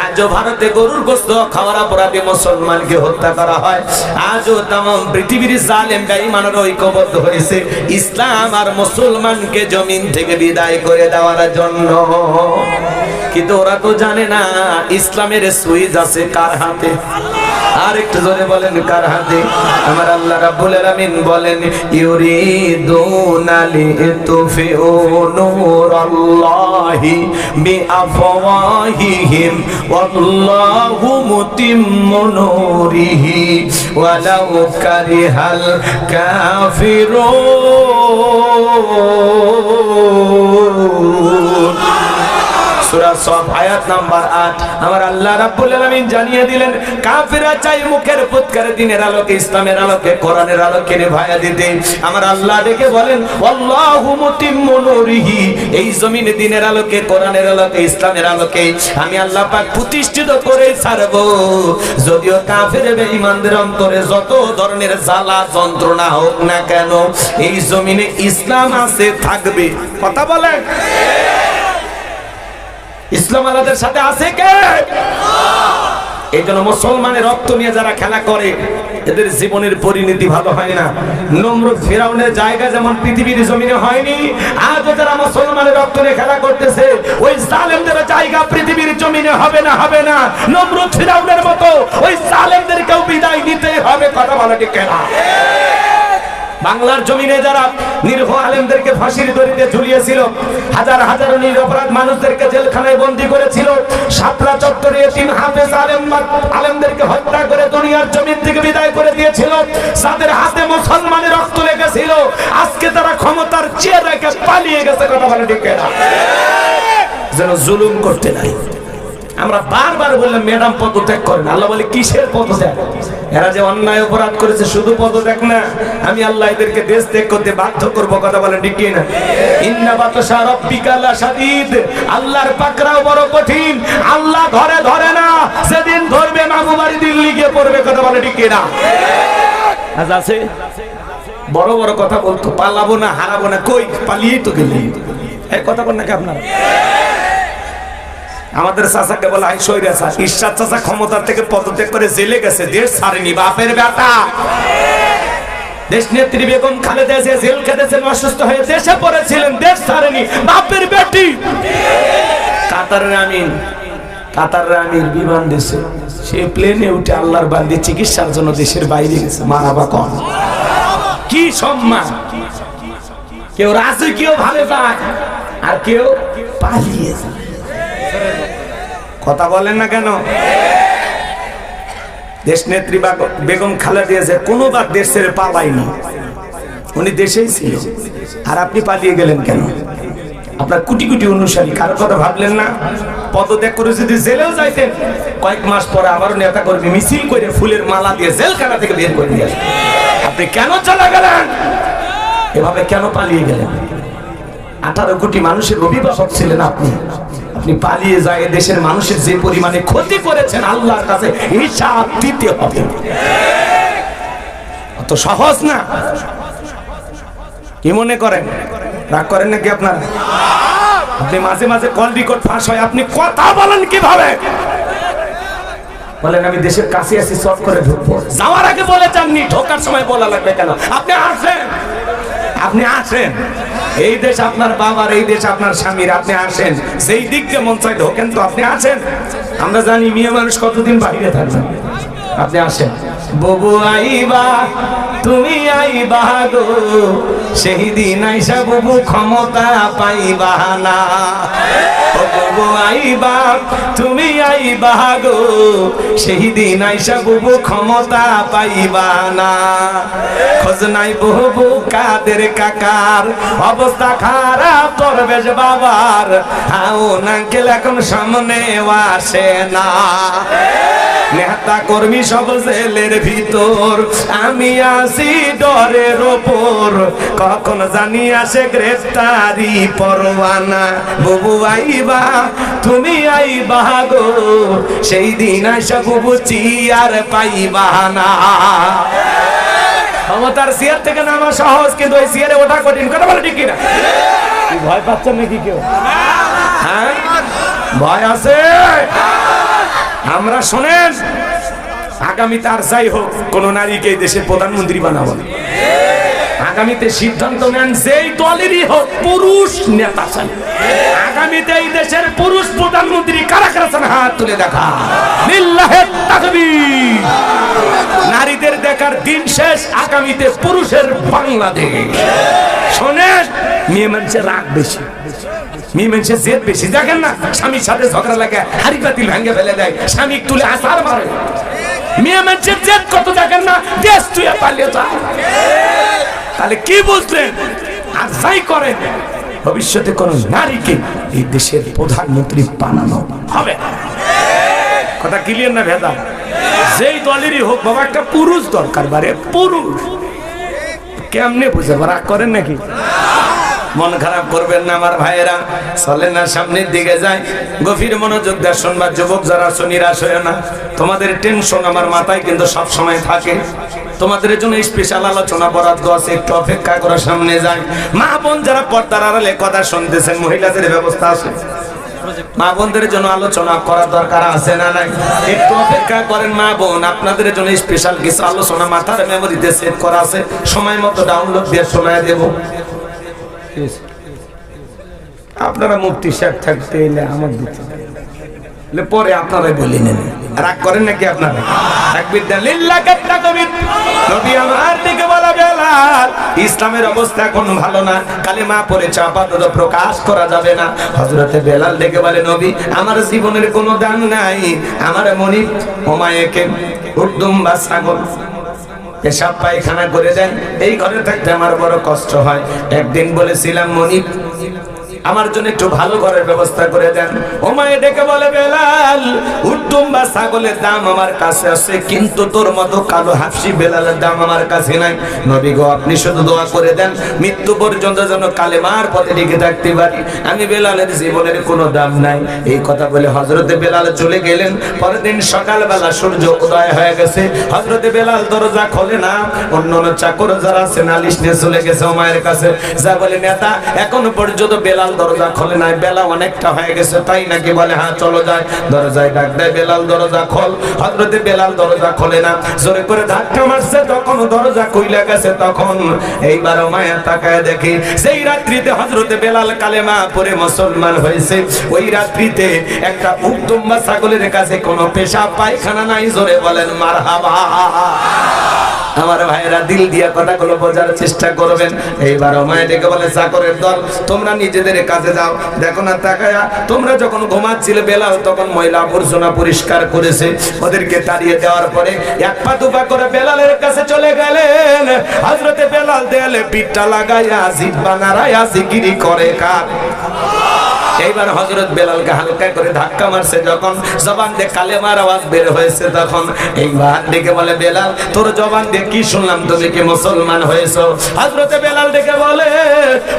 আজও ভারতে গরুর গোশত খাওয়ার অপরাধে মুসলমানকে হত্যা করা হয়। আজও তামাম পৃথিবীর জালেম বেঈমানরা ঐক্যবদ্ধ হয়েছে ইসলাম আর মুসলমানকে জমিন থেকে বিদায় করে দেওয়ার জন্য। কিন্তু ওরা তো জানে না ইসলামের সুইচ আছে কার হাতে? আর একটু জোরে বলেন কার হাতে? আমার আল্লাহ রাব্বুল আলামিন বলেন ইউরিদুনা লিতুফিউ নূরাল্লাহি বিআফওয়াহিহিম ওয়াল্লাহু মুতিম্মু নূরিহি ওয়ালাউ কারিহাল কাফিরুন। সূরা সফ আয়াত নাম্বার 8। আমার আল্লাহ রাব্বুল আলামিন জানিয়ে দিলেন কাফেররা চাই মুখের ফুৎকারে দিনের আলোকে, ইসলামের আলোকে, কোরআনের আলোকে নিভায়া দিতে। আমার আল্লাহ ডেকে বলেন আল্লাহু মুতিম্মু নূরিহি, এই জমিনে দিনের আলোকে, কোরআনের আলোকে, ইসলামের আলোকে আমি আল্লাহ পাক প্রতিষ্ঠিত করে ছাড়ব। যদিও কাফের বেঈমানদের অন্তরে যত ধরনের জ্বালা যন্ত্রণা হোক না কেন, এই জমিনে ইসলাম আছে, থাকবে। কথা বলেন, ইসলাম আলাদের সাথে আছে কে? এই জন্য মুসলমানের রক্ত নিয়ে যারা খেলা করে এদের জীবনের পরিণতি ভালো হয় না। নমরুদ ফিরাউনের জায়গা যেমন পৃথিবীর জমিনে হয়নি, আজ যারা মুসলমানের রক্ত নিয়ে খেলা করতেছে ওই জালেমদের জায়গা পৃথিবীর জমিনে হবে না, হবে না। নমরুদ ফিরাউনের মতো ওই জালেমদেরকেও বিদায় নিতে হবে। কথা বলা ঠিক না? বাংলার জমিনে যারা নিরীহ আলেমদেরকে ফাঁসির দড়িতে ঝুলিয়েছিল, হাজার হাজার নিরপরাধ মানুষদেরকে জেলখানায় বন্দী করেছিল, শাপলা চত্বরে এতিম হাফেজ আলেমদেরকে হত্যা করে দুনিয়ার জমিন থেকে বিদায় করে দিয়েছিল, যাদের হাতে মুসলমানের রক্ত লেগেছিল, আজকে তারা ক্ষমতার চেয়ে রেখে পালিয়ে গেছে। কথা বলে ঠিক না? যেন জুলুম করতে নাই। আমরা বারবার বললাম ম্যাডাম পদত্যাগ করেন। আল্লাহ বলে কিসের পদত্যাগ? এরা যে অন্যায় অপরাধ করেছে শুধু পদত্যাগ না, আমি আল্লাহ এদেরকে দেশ ত্যাগ করতে বাধ্য করব। কথা বলেন ঠিক না? ইন্না বাতশা রাব্বিকা লাশাদীদ, আল্লাহর পাকড়াও বড় কঠিন। আল্লাহ ধরে ধরে না, সেদিন ধরবে মাগুবাড়ি দিল্লি গিয়ে পড়বে। কথা বলে ঠিক না? আজ আছে বড় বড় কথা বলতো, পালাবো না, হারাবো না, কই পালিয়েই তো গেলেন। এই কথা বল নাকি আপনারা? আমাদের চাচাকে বলা হয় স্বৈরাচার। ঈশ্বর চাচা ক্ষমতা থেকে পদত্যাগ করে জেলে গেছে, দেশ ছাড়েনি। বাপের বেটা দেশ নেত্রী বেগম খালেদা জিয়া জেল খেটেছেন, অসুস্থ হয়ে দেশে পড়েছিলেন, দেশ ছাড়েনি। বাপের বেটি কাতারের আমির বিমান দেশে, সে প্লেনে উঠে আল্লাহর বান্দি চিকিৎসার জন্য দেশের বাইরে গেছে। মারাবা কন, কি সম্মান! কেউ রাজকীয় ভাবে যায় আর কেউ পালিয়ে যায়। কথা বলেন না কেন? দেশ নেত্রী বেগম খালেদা জিয়া কোনোবার দেশ ছেড়ে পালায়নি, উনি দেশেই ছিল। আর আপনি পালিয়ে গেলেন কেন? আপনার কোটি কোটি অনুসারী, কারো কথা ভাবলেন না? পদত্যাগ করে যদি জেলেও যাইতেন, কয়েক মাস পরে আবারও নেতা কর্মী মিছিল করে ফুলের মালা দিয়ে জেলখানা থেকে বের করে দিয়ে আসবেন। আপনি কেন চলে গেলেন? এভাবে কেন পালিয়ে গেলেন? 18 কোটি মানুষের অভিভাবক ছিলেন আপনি। আপনি পালিয়ে যায় দেশের মানুষের যে পরিমাণে ক্ষতি করেছেন, আল্লাহর কাছে হিসাব দিতে হবে। অত সহজ না। কি মনে করেন? রাগ করেন নাকি আপনারা? আপনি মাঝে মাঝে কল রেকর্ড ফাঁস হয়, আপনি কথা বলেন কিভাবে? বলেন আমি দেশের কাছে আছি, সব করে ঢুকবো। যাওয়ার আগে বলে যাননি, ঢোকার সময় বলা লাগবে কেন? আপনি আসেন, আপনি আসেন। এই দেশ আপনার বাবার, এই দেশ আপনার স্বামীর। আপনি আসেন, সেই দিক দিয়ে মন চাই ঢোকেন তো। আপনি আসেন। আমরা জানি মেয়ে মানুষ কতদিন বাইরে থাকবেন। আপনি আসেন। ববু আইবা, তুমি আইবা গো, সেই দিন আইসা ববু ক্ষমতা পাইবা না। ববু আইবা, তুমি আইবা গো, সেই দিন আইসা ববু ক্ষমতা পাইবা না। খোঁজ নাই ববু কাদের কাকার, অবস্থা খারাপ করবে যে বাবার। হাও নাঙ্কেল এখন সামনে আসে না। নেতা কর্মী সব জেলের ভিতর, আমি আসি ডরের ওপর। কখন জানি আসে গ্রেফতারি পরোয়ানা। ববু আইবা, তুমি আইবা গো, সেই দিন আসা ববু চিয়ার পাইবা না। ক্ষমতার চেয়ার থেকে নামা সহজ, কিন্তু ওই চেয়ারে ওঠা কঠিন। কথা বলে ঠিক কিনা? ভয় পাচ্ছেন নাকি কেউ? হ্যাঁ, ভয় আছে। আমরা শোনেন, আগামী তার যাই হোক, কোন নারীকে দেশের প্রধানমন্ত্রী বানাবো না। আগামীতে সিদ্ধান্ত নেন যেই দলেরই হোক পুরুষ নেতা চাই। আগামীতে এই দেশের পুরুষ প্রধানমন্ত্রী কারা কারা চান হাত তুলে দেখা। লিল্লাহে তাকবীর। নারীদের দেখার দিন শেষ, আগামীতে পুরুষের বাংলাদেশ। শোনেন, মেয়ে মানুষের রাগ বেশি, মেয়ে মানুষের জেদ বেশি। দেখেন না, স্বামীর সাথে ঝগড়া লাগে হাড়ি পাতিল ভেঙে ফেলে দেয়, স্বামী তুলে আসার মারে। মেয়ে মানুষের জেদ কত দেখেন না, দেশ তুই পালিয়ে যা। তাহলে কি বুঝলেন? আর যাই করেন, ভবিষ্যতে কোন নারীকে এই দেশের প্রধানমন্ত্রী বানানো হবে। কথা ক্লিয়ার না ভেদা? যেই দলেরই হোক বাবা, একটা পুরুষ দরকার। বারে পুরুষ কেমনে বুঝে রাগ করেন নাকি? মন খারাপ করবেন না আমার ভাইয়েরা, চলেন না সামনের দিকে যায়। গভীর মনোযোগ দিয়ে শুনবা যুবক যারা আছো, নিরাশ হয়ে না। তোমাদের টেনশন আমার মাথায় কিন্তু সব সময় থাকে। তোমাদের জন্য স্পেশাল আলোচনা বরাদ্দ আছে, একটু অপেক্ষা করে সামনে যাই। মা বোন যারা পর্দার আড়ালে কথা শুনতেছেন, মহিলাদের ব্যবস্থা আছে, মা বোনদের জন্য আলোচনা করার দরকার আছে না নাই? একটু অপেক্ষা করেন মা বোন, আপনাদের জন্য স্পেশাল কিছু আলোচনা মাথার মেমোরিতে সেভ করা আছে, সময় মতো ডাউনলোড দিয়ে শোনায় দেব। আপনারা মুফতি সাহেব থাকতে এলে আমার দিতে পরে আপনারাই বলে নেন, রাগ করেন নাকি আপনারা? তাকবীর দেন, লিল্লাহি তাকবীর। নবী আমার দিকে বলা, বেলাল ইসলামের অবস্থা এখন ভালো না, কালেমা পড়ে আপাতত প্রকাশ করা যাবে না। হযরতে বেলাল ডেকে বলে, নবী আমার জীবনের কোনো দাম নাই, আমার মনি ওমায়েকে উর্দুম বা ছাগল পেশাব পায়খানা করে দেন, এই ঘরে থাকতে আমার বড় কষ্ট হয়। একদিন বলেছিলাম, মনি আমার জন্য একটু ভালো ঘরের ব্যবস্থা করে দেন। ওমায়ে ডেকে বলে, বেলাল উট্টুম বা ছাগলের দাম আমার কাছে আছে, কিন্তু তোর মতো কালো হাফসি বেলালের দাম আমার কাছে নাই। নবী গো, আপনি শুধু দোয়া করে দেন মৃত্যু পর্যন্ত যেন কালেমার পথে টিকে থাকতে পারি, আমি বেলালের জীবনের কোনো দাম নাই। এই কথা বলে হযরতে বেলাল চলে গেলেন। পরের দিন সকালবেলা সূর্য উদয় হয়ে গেছে, হযরতে বেলাল দরজা খোলে না। অন্যান্য চাকর যারা আছে নালিশ নিয়ে চলে গেছে ওমায়ের কাছে, যা বলে, নেতা এখনো পর্যন্ত বেলাল দরজা খোলে নাই, বেলা অনেকটা হয়ে গেছে, তাই নাকি? বলে, হ্যাঁ চলো যাই। দরজায় ডাক দেয়, বেলাল দরজা খোল। হযরতে বেলাল দরজা খোলে না, জোরে করে ধাক্কা মারছে, তখন দরজা খুইলা গেছে। তখন এইবার মায়া তাকায় দেখে, সেই রাত্রিতে হযরতে বেলাল কালেমা পড়ে মুসলমান হয়েছে। ওই রাত্রিতে একটা উট্টুম বা ছাগলের কাছে কোনো পেশাব পায়খানা নাই। জোরে বলেন মারহাবা। আমার ভাইয়েরা দিল দিয়া কথাগুলো বোঝার চেষ্টা করবেন। এইবার মায়া ডেকে বলে, চাকরের দল তোমরা নিজেদের কাজে যাও। দেখো না তাকায়া, তোমরা যখন ঘুমাচ্ছিলে বেলাল তখন ময়লা আবর্জনা পরিষ্কার করেছে। ওদেরকে তাড়িয়ে দেওয়ার পরে এক পা দুপা করে বেলালের কাছে চলে গেলেন। হযরতে বেলাল দেয়ালে পিঠটা লাগাইয়া জিহ্বা নাড়াইয়া জিকিরি করে কার। এইবার হযরত বেলালকে হালকা করে ধাক্কা মারছে, যখন জবান দিয়ে কালেমার আওয়াজ বের হয়েছে, তখন এইবার ডেকে বলে, বেলাল তোর জবান দিয়ে কি শুনলাম, তুমি কি মুসলমান হয়েছো? হযরতে বেলাল ডেকে বলে,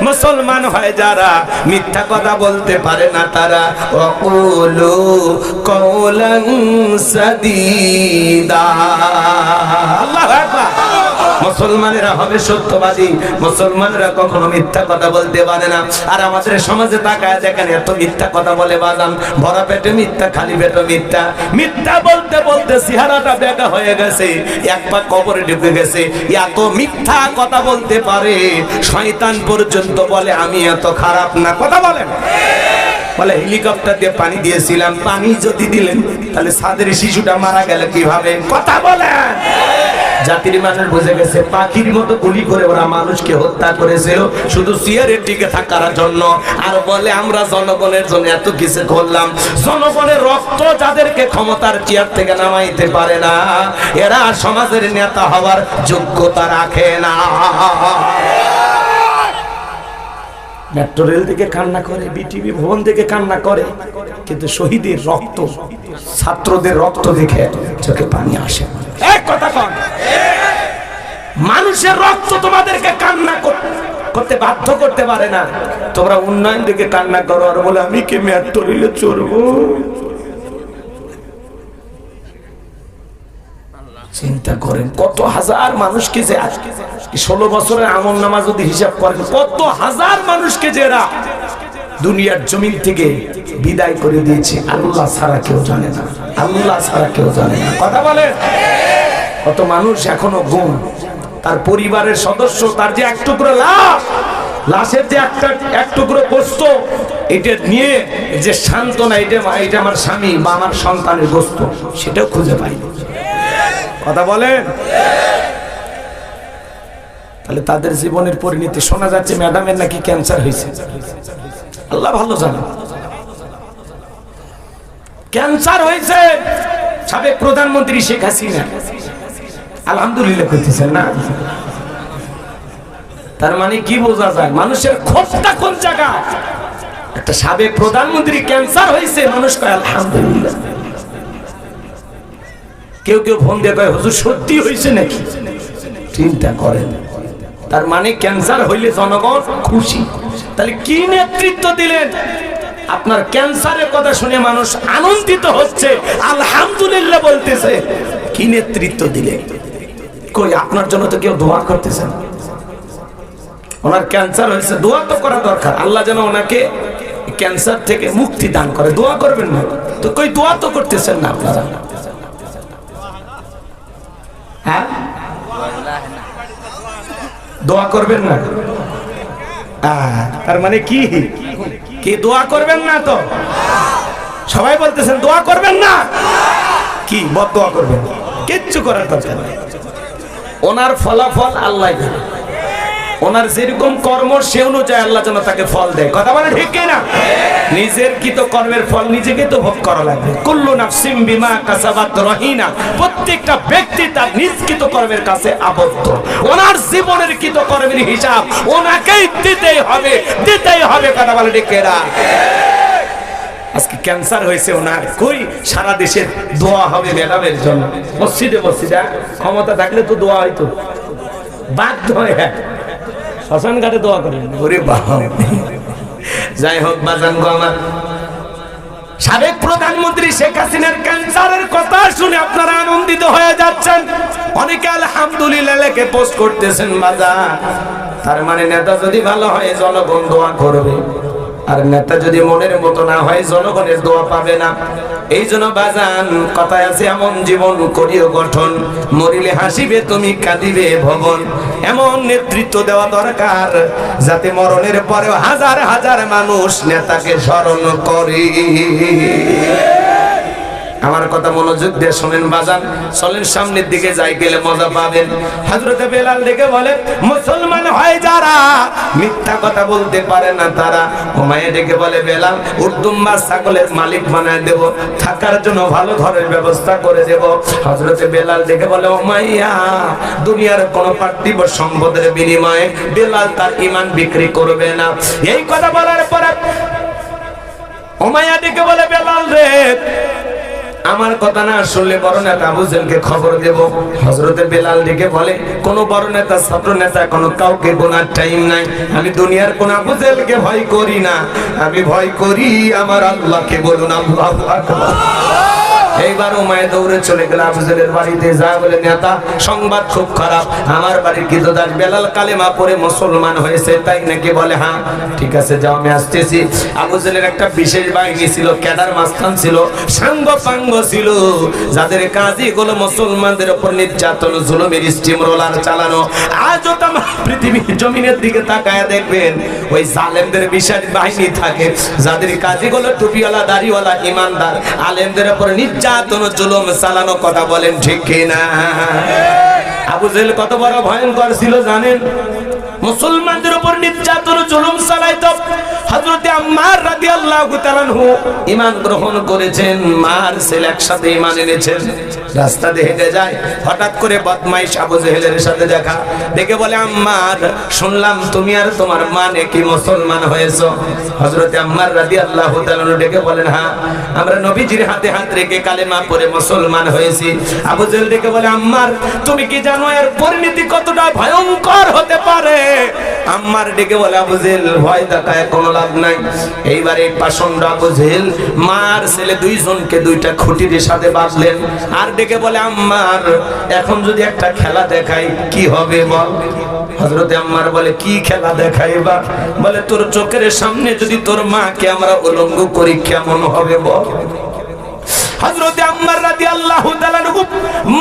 মুসলমান হয় যারা মিথ্যা কথা বলতে পারে না তারা, ওয়াকুলু কওলান সাদীদা। আল্লাহু আকবার। মুসলমানেরা হবে সত্যবাদী, মুসলমানরা কখনো মিথ্যা কথা বলতে পারে না। আর আমাদের সমাজে তাকায় দেখেন, এত মিথ্যা কথা বলে বাজান, ভরা পেটে মিথ্যা, খালি পেটে মিথ্যা। মিথ্যা বলতে বলতে চেহারাটা বেঁকা হয়ে গেছে, এক পা কবরে ঢুকে গেছে। এত মিথ্যা কথা বলতে পারে শয়তান পর্যন্ত বলে আমি এত খারাপ না। কথা বলেন। বলে, হেলিকপ্টার দিয়ে পানি দিয়েছিলাম, পানি যদি দিলেন তাহলে ছাদের শিশুটা মারা গেল কিভাবে? কথা বলেন। জাতির মানুষ বুঝে গেছে, পাখির মতো গুলি করে ওরা মানুষকে হত্যা করেছিল শুধু চেয়ারের টিকে থাকার জন্য। আর বলে, আমরা জনগণের জন্য এত কিছু করলাম। জনগণের রক্ত যাদেরকে ক্ষমতার চেয়ার থেকে নামাইতে পারে না, এরা সমাজের নেতা হওয়ার যোগ্যতা রাখে না। মেট্রো রেল থেকে কান্না করে, বিটিভি ভবন থেকে কান্না করে, কিন্তু শহীদের রক্ত, ছাত্রদের রক্ত দেখে চোখে পানি আসে। এক কথা কন, মানুষের রক্ত তোমাদেরকে কান্না করতে বাধ্য করতে পারে না। তোমরা উন্নয়ন থেকে কান্না করো আর বলে আমি কি মেট্রো রেলে চড়বো? চিন্তা করেন, কত হাজার মানুষকে যে 16 বছরের আমল নামা যদি হিসাব করেন, কত হাজার মানুষকে যে এরা দুনিয়ার জমিন থেকে বিদায় করে দিয়েছে। আল্লাহ ছাড়া কেউ জানে না, আল্লাহ ছাড়া কেউ জানে না। কথা বলেন। কত মানুষ এখনো গুম, তার পরিবারের সদস্য, তার যে এক টুকরো লাশ, লাশের যে এক টুকরো গোস্ত, এটা নিয়ে যে সান্ত্বনা, এটা আমার স্বামী বা আমার সন্তানের গোস্ত, সেটাও খুঁজে পাই। কথা বলেন। তাহলে তাদের জীবনের পরিণতি শোনা যাচ্ছে ম্যাডামের নাকি ক্যান্সার হয়েছে, আল্লাহ ভালো জানে। ক্যান্সার হয়েছে সাবেক প্রধানমন্ত্রী শেখ হাসিনা, আলহামদুলিল্লাহ করতেছেন না? তার মানে কি বোঝা যায় মানুষের ক্ষোভটা কোন জায়গা? একটা সাবেক প্রধানমন্ত্রী ক্যান্সার হয়েছে, মানুষ কয় আলহামদুলিল্লাহ। কেউ কেউ ফোন দিয়ে কয় হুজুর সত্যি হয়েছে নাকি? চিন্তা করেন, তার মানে ক্যান্সার হইলে জনগণ খুশি। তাহলে কি নেতৃত্ব দিলেন? আপনার ক্যান্সারের কথা শুনে মানুষ আনন্দিত হচ্ছে, আলহামদুলিল্লাহ বলতেছে। কি নেতৃত্ব দিলেন? কই আপনার জন্য তো কেউ দোয়া করতেছে না। ওনার ক্যান্সার হয়েছে, দোয়া তো করা দরকার, আল্লাহ যেন ওনাকে ক্যান্সার থেকে মুক্তি দান করে। দোয়া করবেন না তো? কই দোয়া তো করতেছেন না আপনারা? হ্যাঁ, দোয়া করবেন না? তার মানে কি কি দোয়া করবেন না? তো সবাই বলতেছেন দোয়া করবেন না, কি বদ দোয়া করবেন? কিচ্ছু করার দরকার নেই। ওনার ফলাফল আল্লাহ দেবে, ওনার যেরকম কর্ম সে অনুযায়ী আল্লাহ যেন তাকে ফল দেয়। কথা বলে ঠিক কিনা? নিজের কৃত কর্মের ফল নিজেকে তো ভোগ করা লাগবে। কুল্লু নাফসিন বিমা কাসাবাত রহিনা, প্রত্যেকটা ব্যক্তি তার নিজ কৃত কর্মের কাছে আবদ্ধ। ওনার জীবনের কৃত কর্মের হিসাব ওনাকেই দিতেই হবে, দিতেই হবে। কথা বলে ঠিক কিনা? আজকে ক্যান্সার হয়েছে ওনার, কই সারা দেশের দোয়া হবে ম্যাডামের জন্য। মসজিদে মসজিদে ক্ষমতা থাকলে তো দোয়া হইতো, বাধ্য হয়ে শ্মশান ঘাটে দোয়া করেন। ওরে বাবা, যাই হোক বাজান গো আমার, সাবেক প্রধানমন্ত্রী শেখ হাসিনার ক্যান্সারের কথা শুনে আপনারা আনন্দিত হয়ে যাচ্ছেন, অনেকে আলহামদুলিল্লাহ লেখে পোস্ট করতেছেন বাজান। তার মানে নেতা যদি ভালো হয় জনগণ দোয়া করবে, আর নেতা যদি মনের মতো না হয় জনগণের দোয়া পাবে না। এই জন্য বাজান কথায় আছে, এমন জীবন করিও গঠন, মরিলে হাসিবে তুমি কাঁদিবে ভবন। এমন নেতৃত্ব দেওয়া দরকার যাতে মরণের পরেও হাজার হাজার মানুষ নেতাকে স্মরণ করে। আমার কথা মনোযোগ দিয়ে শোনেন বাজান, চলেন সামনের দিকে যাই, গেলে মজা পাবেন। হযরতে বেলাল ডেকে বলে, মুসলমান হয় যারা মিথ্যা কথা বলতে পারে না তারা। উমাইয়া ডেকে বলে, বেলাল উর্দুম্বা ছাগলের মালিক বানায় দেব, থাকার জন্য ভালো ঘরের ব্যবস্থা করে দেব। হযরতে বেলাল ডেকে বলে, উমাইয়া দুনিয়ার কোন পার্থিব সম্পদের বিনিময়ে বেলাল তার ঈমান বিক্রি করবে না। এই কথা বলার পরে উমাইয়া ডেকে বলে, বেলাল রে, আমার কথা না শুনলে বড় নেতা আবু জেহেলকে খবর দেব। হযরতে বেলাল ডেকে বলে, কোন বড় নেতা ছাত্র নেতা কোন কাউকে গোনার টাইম নাই। আমি দুনিয়ার কোন আবু জেহেলকে ভয় করি না, আমি ভয় করি আমার আল্লাহকে। বলুন আল্লাহু আকবার। এইবার উমাইয়া দৌড়ে চলে গেল আবু জেহেলের বাড়িতে, যা বলে, নেতা সংবাদ খুব খারাপ, আমার বাড়ির কৃতদাস বেলাল কালেমা পড়ে মুসলমান হয়েছে। তাই নাকি? বলে হ্যাঁ। ঠিক আছে যাও, আমি আসতেছি। আবু জেহেলের একটা বিশেষ বাহিনী ছিল, ক্যাডার মাস্তান ছিল, সাঙ্গ পাঙ্গ ছিল, যাদের কাজই হলো মুসলমানদের উপর নির্যাতন জুলুমের স্টিম রোলার চালানো। আজও তাম পৃথিবীর জমিনের দিকে তাকায় দেখবেন ওই জালেমদের বিশেষ বাহিনী থাকে, যাদের কাজই হলো টুপিওয়ালা দাড়িওয়ালা ইমানদার আলেমদের উপর নির্যাতন জুলুম চালানো। কথা বলেন ঠিক কিনা? আবু জেহেল কত বড় ভয়ঙ্কর ছিল জানেন? মুসলমানদের উপর নির্যাতন জুলুম চালাইতো। হযরতে আম্মার রাদিয়াল্লাহু তাআলা আনহু ঈমান গ্রহণ করেছেন, মার ছেলে একসাথে ঈমান এনেছেন। রাস্তা দিয়ে হেঁটে যায়, হঠাৎ করে বদমাইশ আবু জেহেলের সাথে দেখা। দেখে বলে, আম্মার শুনলাম তুমি আর তোমার মা নাকি মুসলমান হয়েছো। হযরতে আম্মার রাদিয়াল্লাহু তাআলা আনহু ডেকে বলেন, হ্যাঁ, আমরা নবীজির হাতে হাত রেখে কালেমা পড়ে মুসলমান হয়েছি। আবু জেহেল ডেকে বলে, আম্মার তুমি কি জানো এর পরিণতি কতটা ভয়ঙ্কর হতে পারে? আম্মার ডেকে বলে, আবু জেহেল ভয় দেখায় কোনো লাভ নাই। এইবারে পাষণ্ড আবু জেহেল মার ছেলে দুইজনকে দুইটা খুঁটির সাথে বাঁধলেন, আর ডেকে বলে, আম্মার এখন যদি একটা খেলা দেখাই কি হবে বল? হযরতে আম্মার বলে, কি খেলা দেখাইবা? বলে, তোর চোখের সামনে যদি তোর মাকে আমরা উলঙ্গ করি কেমন হবে বল? হযরতে আম্মার রাদিয়াল্লাহু তাআলা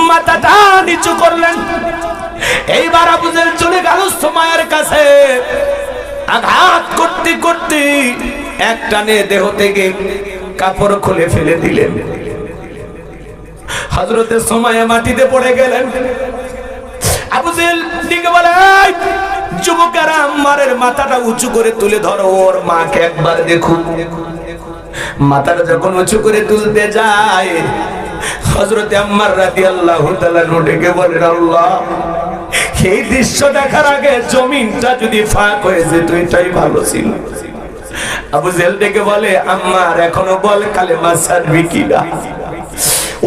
মাথাটা নিচু করলেন। এইবার আবু জেহেল চলে গেল সুমাইয়ার কাছে, আঘাত করতে করতে একটানে দেহ থেকে কাপড় খুলে ফেলে দিলেন। হযরতে সুমাইয়া মাটিতে পড়ে গেলেন। আবু জেহেল দিকে বলে, এই যুবকেরা আম্মারের মাথাটা উঁচু করে তুলে ধরো, ওর মাকে একবার দেখুন। মাথাটা যখন উঁচু করে তুলতে যায়, হযরতে আম্মার রাদিয়াল্লাহু তাআলা ডেকে বলেন, আল্লাহ, এই দৃশ্য দেখার আগে জমিনটা যদি ফাঁক হয়ে যেত এটাই ভালো ছিল। আবু জেহেল ডেকে বলে, আম্মার এখনো বল কালেমা ছাড়বি কিনা?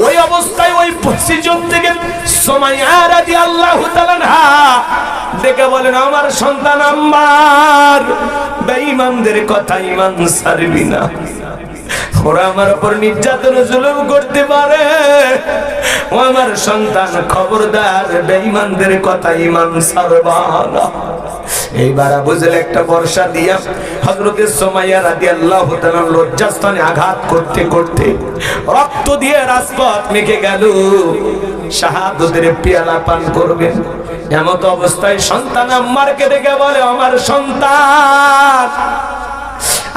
ওই অবস্থায় ওই পজিশন থেকে সুমাইয়া রাদিয়াল্লাহু তাআলা ডেকে বলেন, আমার সন্তান আম্মার, বেঈমানদের কথা ঈমান ছাড়বি না, ওরা আমার উপর নির্যাতন জুলুম করতে পারে। ও আমার সন্তান, খবরদার, বেঈমানদের কথা ঈমান ছাড়বা না। এইবার আবু জেহেল একটা বর্ষা দিয়া হযরতে সুমাইয়া রাদিয়াল্লাহু তাআলা লজ্জাস্থানে আঘাত করতে করতে রক্ত দিয়ে রাজপথ মেখে গেল। শাহাদাতের পেয়ালা পান করবেন এমত অবস্থায় সন্তান আম্মারকে ডেকে বলে, আমার সন্তান,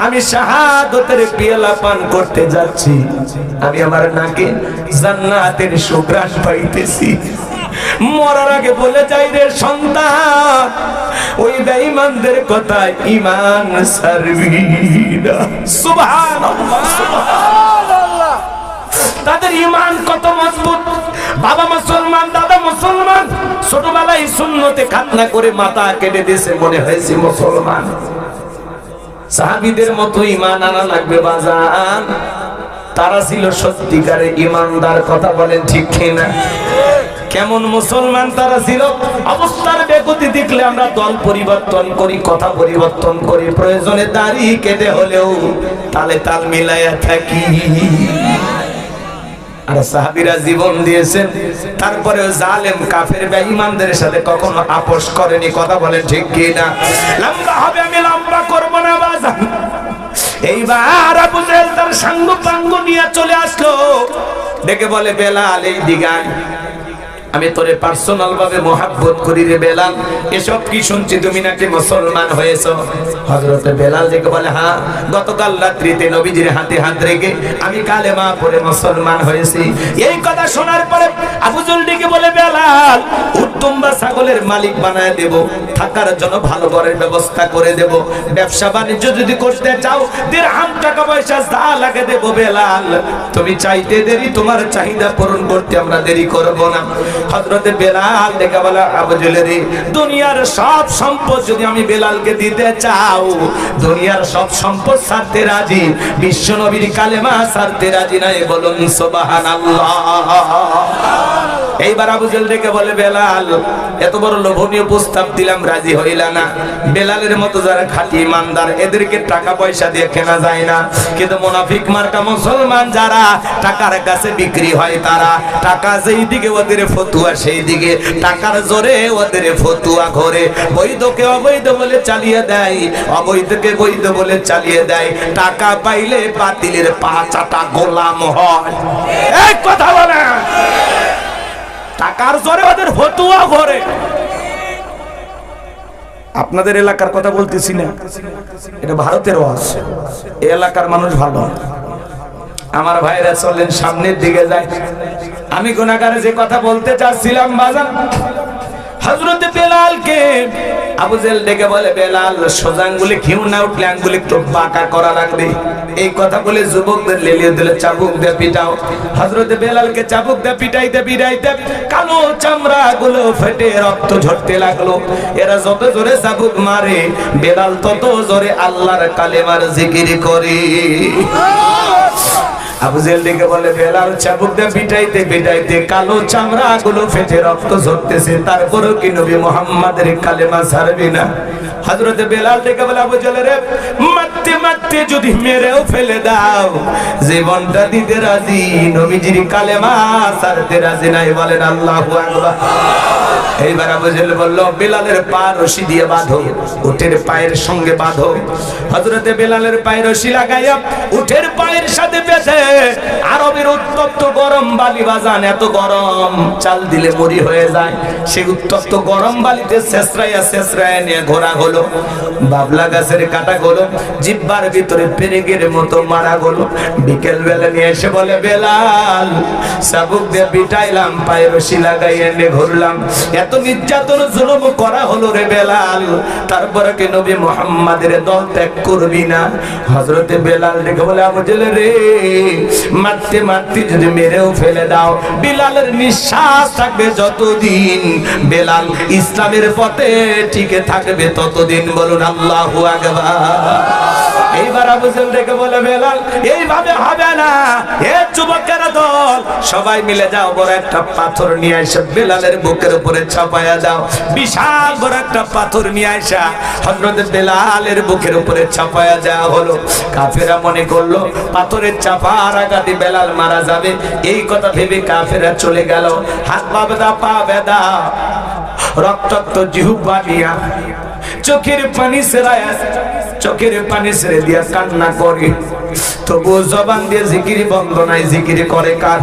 আমি শাহাদাতের পেয়ালা পান করতে যাচ্ছি, আমি আমার নাকে জান্নাতের সুঘ্রাণ পাইতেছি। মরার আগে বলে যাই রে সন্তান, ওই বেঈমানদের কথা ঈমান ছাড়বি না। সুবহানাল্লাহ, সুবহানাল্লাহ। তাদের ঈমান কত মজবুত। বাবা মুসলমান, দাদা মুসলমান, ছোটবেলায় সুন্নতে খাতনা করে মাথা কেটে দিয়েছে, মনে হয়েছে মুসলমান। সাহাবীদের মতো ঈমান আনা লাগবে বাজান। তারা ছিল সত্যিকারের ঈমানদার, কথা বলেন ঠিক কিনা? কেমন মুসলমান তারা ছিল? অবস্থার বেগতি দেখলে আমরা দল পরিবর্তন করি, কথা পরিবর্তন করি, প্রয়োজনে দাড়ি কেটে হলেও তালে তাল মিলাইয়া থাকি। আর সাহাবীরা জীবন দিয়েছেন, তারপরেও জালেম কাফের বেঈমানদের সাথে কখনো আপোষ করেনি, কথা বলেন ঠিক কিনা? লম্বা হবে, আমি লম্বা করব না বাজান। এইবার আবু জেহেল তার সাঙ্গ পাঙ্গ নিয়ে চলে আসলো, ডেকে বলে, বেলাল এই দিকে আয়, আমি তোরে পার্সোনাল ভাবে মহব্বত করি রে বেলাল। এসব কি শুনছি, তুমি নাকি মুসলমান হয়েছো? হযরতে বেলাল ডেকে বলে, হ্যাঁ, গতকাল রাত্রিতে নবীজির হাতে হাত রেখে আমি কালেমা পড়ে মুসলমান হয়েছি। এই কথা শোনার পরে আবু জেহেল ডেকে বলে, বেলাল, উত্তম বা ছাগলের মালিক বানায় দেব, থাকার জন্য ভালো ঘরের ব্যবস্থা করে দেব, ব্যবসা বাণিজ্য যদি করতে চাও দিরহাম টাকা পয়সা যা লাগে দেব। বেলাল, তুমি চাইতে দেরি, তোমার চাহিদা পূরণ করতে আমরা দেরি করব না। হযরতে বেলাল ডেকে বলে, আবু জেহেল রে, দুনিয়ার সব সম্পদ যদি আমি বেলালকে দিতে চাও, দুনিয়ার সব সম্পদ ছাড়তে রাজি, বিশ্ব নবীর কালেমা ছাড়তে রাজি নাই, বলুন সুবহানাল্লাহ। এইবার আবু জেহেল ডেকে বলে, বেলাল, এত বড় লোভনীয় প্রস্তাব দিলাম, রাজি হইলা না। বেলালের মতো যারা খাঁটি ইমানদার, এদেরকে টাকা পয়সা দিয়ে কেনা যায় না, কিন্তু মুনাফিক মার্কা মুসলমান যারা টাকার কাছে বিক্রি হয়, তারা টাকা যেই দিকে ওদের ফতুয়া সেই দিকে, টাকার জোরে ওদের ফতুয়া ঘরে, বৈধকে অবৈধ বলে চালিয়ে দেয়, অবৈধকে বৈধ বলে চালিয়ে দেয়। টাকা পাইলে বাতিলের পা চাটা গোলাম হয়। এই কথা বলে, টাকার জোরে ওদের ফতুয়া ঘরে। আপনাদের এলাকার কথা বলতেছি না, এটা ভারতের ওয়াজ। এই এলাকার মানুষ ভালো। আমার ভাইরা চলেন সামনের দিকে যায়। আমি গুনাহগারে যে কথা বলতে চাচ্ছিলাম বাজান, হযরতে বেলালকে আবু জেহেল ডেকে বলে, বেলাল, সোজা আঙ্গুলে ঘিউ না উঠলে আঙ্গুলে একটু বাঁকা করা লাগবে। এই কথা বলে যুবকদের লেলিয়ে দিলে, চাবুক দিয়ে পিটাও। হযরতে বেলালকে চাবুক দিয়ে পিটাইতে পিটাইতে কালো চামড়া গুলো ফেটে রক্ত ঝরতে লাগলো। এরা যত জোরে চাবুক মারে, বেলাল তত জোরে আল্লাহর কালেমার জিকির করে। আবু জেহেল ডেকে বলে, বেলাল, চাবুক দিয়ে পিটাইতে পিটাইতে কালো চামড়া গুলো ফেটে রক্ত ঝরতেছে, তারপরও কি নবী মুহাম্মাদের কালেমা ছাড়বি না? হযরতে বেলাল ডেকে বলে, আবু জেহেল রে, মারতে মারতে যদি মেরেও ফেলে দাও, জীবনটা দিতে রাজি, নবীজির কালেমা ছাড়তে রাজি নাই। বলেন আল্লাহু আকবার। এইবার আবু জেহেল বলল, বেলালের পা রশি দিয়ে বাঁধো, উটের পায়ের সঙ্গে বাঁধো। হযরতে বেলালের পায়ে রশি লাগাইয়া উটের পায়ের সাথে বেঁধে আরবের উত্তপ্ত গরম বালি বাজান, এত গরম চাল দিলে মরি হয়ে যায়। সেই উত্তপ্ত গরম বালিতে শেষরাইয়া নিয়ে ঘোরা হলো, বাবলা গাছের কাটা গেল, জিব্বার ভিতরে পেরেকের মতো মারা গেল। বিকেল বেলা নিয়ে এসে বলে, বেলাল চাবুক দিয়ে পিটাইলাম, পায়ে রশি লাগাই এনে ঘুরলাম, এত নির্যাতন জুলুম করা হলো রে বেলাল, তারপরে কি নবী মুহাম্মাদের দল ত্যাগ করবি না? হযরতে বেলাল দেখে বলে, আবু জেলে রে, মারতে মারতে যদি মেরেও ফেলে দাও, বেলালের নিঃশ্বাস থাকবে যতদিন, বেলাল ইসলামের পথে টিকে থাকবে ততদিন। বলুন আল্লাহু আকবার। এইবার আবু জেল দেখে বলে, বেলাল এইভাবে হবে না, এ যুবকেরা দল সবাই মিলে যাও, বড় একটা পাথর নিয়ে এসে বেলালের বুকের উপরে চাপায়া দাও। বিশাল বড় একটা পাথর নিয়ে আসা হযরত বেলালের বুকের উপরে চাপায়া দেওয়া হলো। কাফেররা মনে করলো পাথরের চাপার আঘাতে বেলাল মারা যাবে, এই কথা ভেবে কাফেররা চলে গেল। হাত পা বেদা, পা বেদা, রক্তাক্ত জিহ্বা দিয়া চোখের পানি ছেড়ে দিয়া কান্না করে, তবুও জবান দিয়ে জিকির বন্ধ নাই। জিকির করে কার?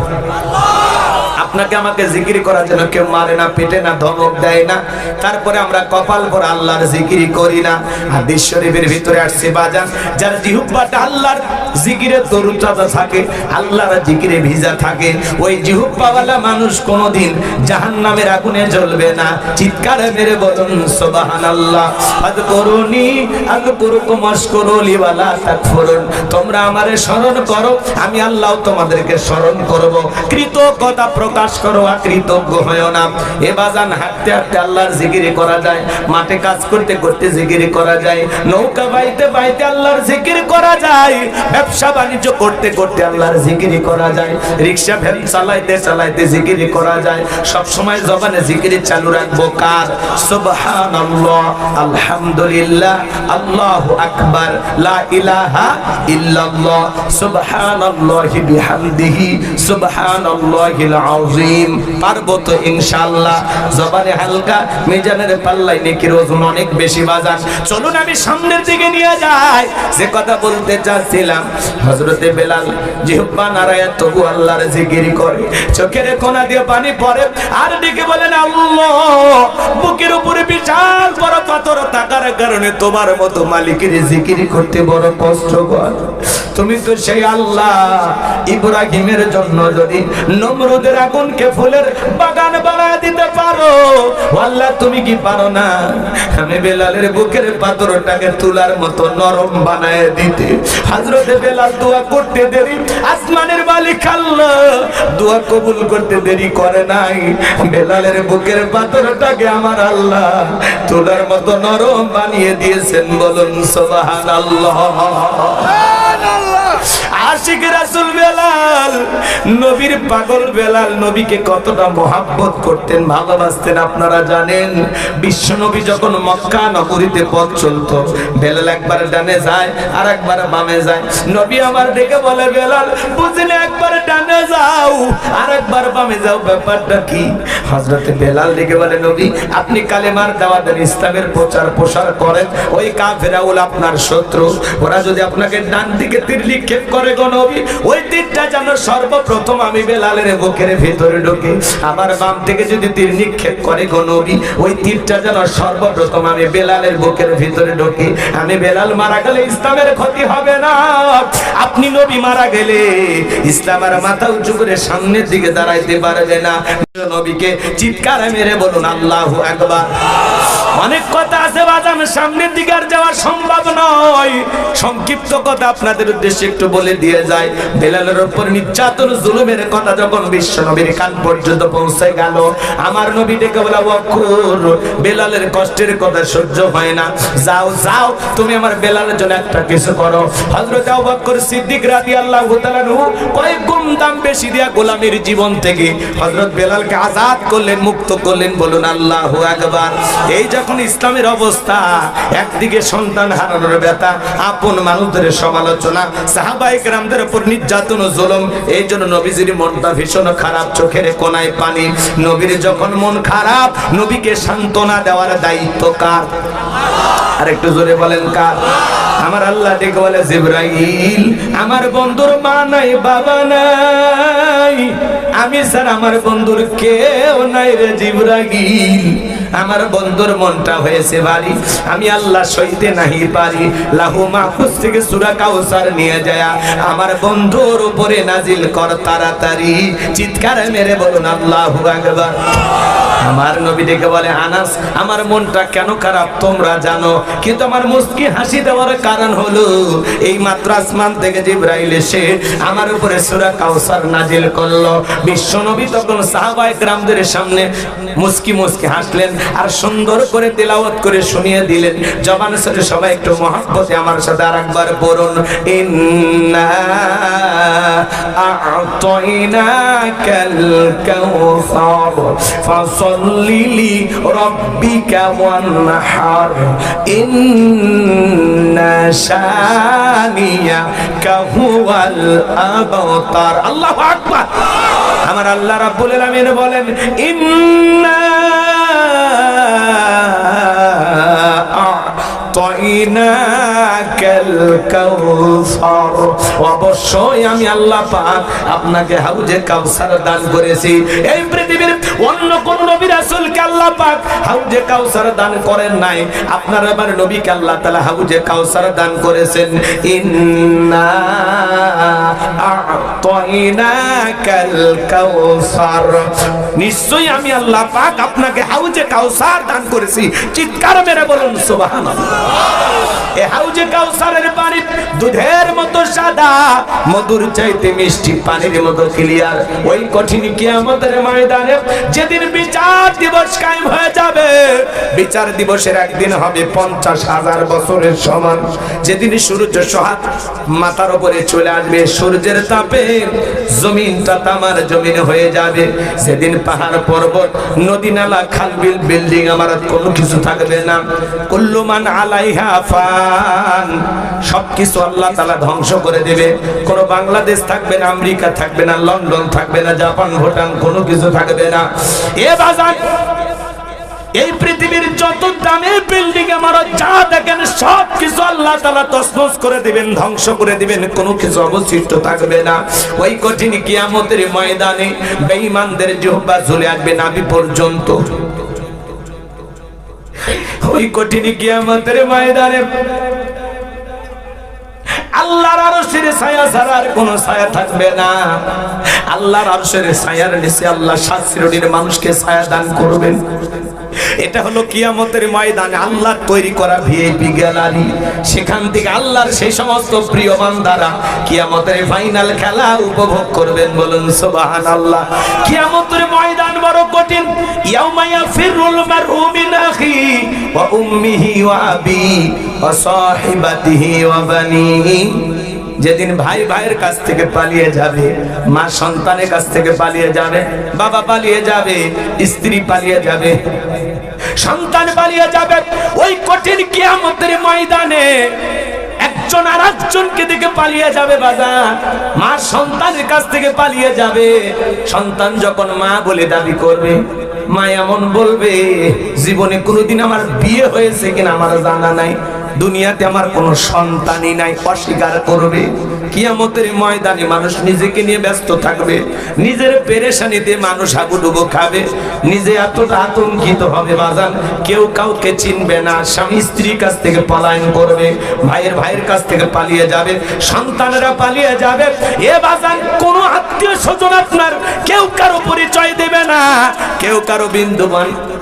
আপনাকে আমাকে জিকির করার জন্য কেউ মারে না, পেটে না, ধমক দেয় না, তারপরে আমরা কপাল ভরে আল্লাহর জিকির করি না। হাদিস শরীফের ভিতরে আসছে বাজান, যার জিহ্বাটা আল্লাহর জিকিরে তরুতাজা থাকে, আল্লাহর জিকিরে ভিজা থাকে, ওই জিহ্বাওয়ালা মানুষ কোনোদিন জাহান্নামের আগুনে জ্বলবে না। চিৎকারে মেরে বলুন সুবহানাল্লাহ। আযকুরুনি আযকুরুকুম ওয়াশকুরুলি ওয়ালা তাকফুরুন। তোমরা আমারে স্মরণ করো, আমি আল্লাহ তোমাদেরকে স্মরণ করব। কৃতজ্ঞতা প্রকাশ করো, কৃতজ্ঞ হয়ো না। এ বাজান হাঁটতে হাঁটতে আল্লাহর জিকির করা যায়, মাঠে কাজ করতে করতে জিকির করা যায়, নৌকা বাইতে বাইতে আল্লাহর জিকির করা যায়, ব্যবসা বাণিজ্য করতে করতে আল্লাহর জিকির করা যায়, রিকশা ভ্যান চালাইতে চালাইতে জিকির করা যায়। সব সময় জবানে জিকির চালু রাখবো কার? সুবহানাল্লাহ, আলহামদুলিল্লাহ, আল্লাহু আকবার, লা ইলাহা ইল্লাল্লাহ, সুবহানাল্লাহি বিহামদিহি, সুবহানাল্লাহিল আযীম। পারবো তো ইনশাআল্লাহ। জবানে হালকা, মিজানের পাল্লায় নেকির ওজন অনেক বেশি বাজান। চলুন আমি সামনের দিকে নিয়ে যাই। যে কথা বলতে চাচ্ছিলাম, হযরতে বেলাল জিহ্বা নাড়ায়া তবু আল্লাহর জিকির করে, চোখের কোনা দিয়ে পানি পড়ে, আর দিকে বলেন আল্লাহ। বুকের উপরে বিশাল বড় পাথর থাকার কারণে তোমার মতো মালিকের জিকির করতে বড় কষ্টকর। তুমি তো সেই আল্লাহ, ইব্রাহিমের জন্য যদি নমরুদের আগুনকে ফুলের বাগান বানায় দিতে পারো, আল্লাহ তুমি কি পারো না আমি বেলালের বুকের পাথরটাকে তুলার মতো নরম বানায় দিতে? হযরতে বেলাল দোয়া করতে দেরি, আসমানের মালিক আল্লাহ দোয়া কবুল করতে দেরি করে নাই। বেলালের বুকের পাথরটাকে আমার আল্লাহ তুলার মতো নরম বানিয়ে দিয়েছেন। বলুন সুবহানাল্লাহ। আশিক রাসূল বেলাল, নবীর পাগল বেলাল, নবীকে কতটা মহব্বত করতেন, ভালোবাসতেন আপনারা জানেন। বিশ্ব নবী যখন মক্কা নগরীতে পথ চলতো, বেলাল একবার ডানে যায় আর একবার বামে যায়। নবী আমার ডেকে বলে, বেলাল বুঝলে একবার ডানে যাও আর একবার বামে যাও, ব্যাপারটা কি? হযরতে বেলাল ডেকে বলে, নবী আপনি কালেমার দাওয়াত দেন, ইসলামের প্রচার প্রসার করেন, ওই কাফেররা হলো আপনার শত্রু, ওরা যদি আপনাকে ডান দিকে তীর নিক্ষেপ করে গো নবী, ওই তীরটা যেন সর্বপ্রথম আমি বেলালের বুকের ভিতরে ঢোকে। আমার বাম থেকে যদি তীর নিক্ষেপ করে গো নবী, ওই তীরটা যেন সর্বপ্রথম আমি বেলালের বুকের ভিতরে ঢোকে। আমি বেলাল মারা গেলে ইসলামের ক্ষতি হবে না, আপনি নবী মারা গেলে ইসলামের মাথা উঁচু করে সামনের দিকে দাঁড়াইতে পারবে না। নবীকে চিৎকার মেরে বলুন আল্লাহু আকবার। অনেক কথা আছে বাজান, সামনের দিকে আর যাওয়া সম্ভব নয়। সংক্ষিপ্ত কথা আপনাদের উদ্দেশ্যে একটু বলে দিয়ে যায়। বেলালের উপর নির্যাতন জুলুমের কথা যখন বিশ্ব নবীর কান পর্যন্ত পৌঁছে গেল, আমার নবী ডেকে বলা, বকর বেলালের কষ্টের কথা সহ্য হয় না, যাও যাও তুমি আমার বেলালের জন্য একটা কিছু করো। হযরত আবু বকর সিদ্দিক রাদিয়াল্লাহু তাআলা আনহু কয়েক গুণ দাম বেশি দিয়া গোলামের জীবন থেকে হযরত বেলালকে আজাদ করলেন, মুক্ত করলেন। বলুন আল্লাহু আকবার। এই যখন ইসলামের অবস্থা, একদিকে সন্তান হারানোর ব্যথা, আপন এমন মানুষদের সমালোচনা, সাহাবায়ে কেরামদের উপর নির্যাতন ও জুলুম। এই জন্য নবীজির মনটা ভীষণ খারাপ, চোখের কোনায় পানি। নবীর যখন মন খারাপ, নবীকে সান্ত্বনা দেওয়ার দায়িত্ব কার? আর একটু জোরে বলেন কার? আমার আল্লাহ ডেকে বলে, জিবরাইল, আমার বন্ধুর মা নাই, বাবা নাই, আমি স্যার আমার বন্ধুর কেউ নাই রে জিবরাইল। আমার বন্ধুর মনটা হয়েছে ভারী, আমি আল্লাহ সইতে নাহি পারি। লাহু মাহফুজ থেকে সূরা কাউসার নিয়ে যায় আমার বন্ধুর উপরে নাজিল কর তাড়াতাড়ি। চিৎকার মেরে বলুন আল্লাহু আকবার। আমার নবী ডেকে বলে, আনাস, আমার মনটা কেন খারাপ তোমরা জানো, কিন্তু আমার মুস্কি হাসি দেওয়ার কারণ হলো এই মাত্র আসমান থেকে জিবরাইল এসে আমার উপরে সূরা কাউসার নাজিল করলো। বিশ্ব নবী তখন সাহাবায়ে কেরামদের সামনে মুস্কি মুস্কি হাসলেন আর সুন্দর করে তেলাওয়াত করে শুনিয়ে দিলেন। জবানের সাথে সবাই একটু মহব্বতে আমার সাথে আরেকবার পড়ুন, ইন্না আ'তাইনাকাল কাউসার ফাসাল্লি লিরাব্বিকা ওয়ানহার ইন্না শানিয়াকা হুয়াল আবতার। আল্লাহু আকবার। আমার আল্লাহ রাব্বুল আলামিন বলেন, ইন্না আ'তাইনাকাল কাউসার, অবশ্যই আমি আল্লাহ পাক আপনাকে হাউজে কাউসার দান করেছি। এই পৃথিবীর অন্য কোন নবী রাসূলকে আল্লাহ পাক হাউজে কাউসার দান করেন নাই, আপনার আমার নবীকে আল্লাহ তাআলা হাউজে কাউসার দান করেছেন। ইন্না আ'তাইনাকাল কাউসার, নিশ্চয়ই আমি আল্লাহ পাক আপনাকে হাউজে কাউসার দান করেছি। চিৎকার মেরে বলুন সুবহানাল্লাহ। এই হাউজে কাউসারের পানি দুধের মতো সাদা, মধুর চাইতে মিষ্টি, পানির মতো ক্লিয়ার। ওই কঠিন কিয়ামতের ময়দানে যেদিন বিচার দিবস কায়েম হয়ে যাবে, বিচার দিবসের একদিন হবে 50,000 বছরের সমান। যেদিন সূর্য সোহাগ মাথার উপরে চলে আসবে, সূর্যের তাপে জমিনটা তামার জমিন হয়ে যাবে। সেদিন পাহাড় পর্বত, নদী নালা, খাল বিল, বিল্ডিং আমার কোনো কিছু থাকবে না। কুল্লু মান আলাইহা ফান, সবকিছু আল্লাহ তাআলা ধ্বংস করে দেবে। কোনো বাংলাদেশ থাকবে না, আমেরিকা থাকবে না, লন্ডন থাকবে না, জাপান, ভুটান কোনো কিছু থাকবে না। এ বাজার, এই পৃথিবীর যত দামের বিল্ডিং আমার যা দেখেন সব কিছু আল্লাহ তাআলা তছনছ করে দিবেন, ধ্বংস করে দিবেন, কোনো কিছু অবশিষ্ট থাকবে না। ওই কঠিন কিয়ামতের ময়দানে বেঈমানদের জিহ্বা ঝুলে আসবে নাভি পর্যন্ত। ওই কঠিন কিয়ামতের ময়দানে আল্লাহর আরশের ছায়া ছাড়া আর কোনো ছায়া থাকবে না। আল্লাহর আরশের ছায়ার নিচে আল্লাহ 7 শ্রেণীর মানুষকে ছায়া দান করবেন। এটা হলো কিয়ামতের ময়দানে আল্লাহর তৈরি করা ভিআইপি গ্যালারি। সেখান থেকে আল্লাহর সেই সমস্ত প্রিয় বান্দারা কিয়ামতের ফাইনাল খেলা উপভোগ করবেন। বলুন সুবহানাল্লাহ। কিয়ামতের ময়দান বড় কঠিন। ইয়াউমা ইয়াফিরুল মারউ মিন আখি ওয়া উম্মিহি ওয়া আবি ওয়া সাহিবাতিহি ওয়া বানিহি, যেদিন ভাই ভাইয়ের কাছ থেকে পালিয়ে যাবে, মা সন্তানের কাছ থেকে পালিয়ে যাবে, বাবা পালিয়ে যাবে, স্ত্রী পালিয়ে যাবে, সন্তান পালিয়ে যাবে। ওই কঠিন কিয়ামতের ময়দানে একজন আরেকজনকে দিকে পালিয়ে যাবে। বাজার, মা সন্তানের কাছ থেকে পালিয়ে যাবে। সন্তান যখন মা বলে দাবি করবে, মা এমন বলবে, জীবনে কোনোদিন আমার বিয়ে হয়েছে কিনা আমার জানা নাই, দুনিয়াতে আমার কোনো সন্তানই নাই, অস্বীকার করবে। কিয়ামতের ময়দানে মানুষ নিজেকে নিয়ে ব্যস্ত থাকবে, নিজের পেরেশানিতে মানুষ হাবুডুবু খাবে, নিজে এতটা আতঙ্কিত হবে বাজান, কেউ কাউকে চিনবে না। স্বামী স্ত্রীর কাছ থেকে পলায়ন করবে, ভাইয়ের কাছ থেকে পালিয়ে যাবে, সন্তানেরা পালিয়ে যাবে। এ বাজান, কোনো আত্মীয় স্বজন আপনার কেউ কারো পরিচয় দেবে না, কেউ কারো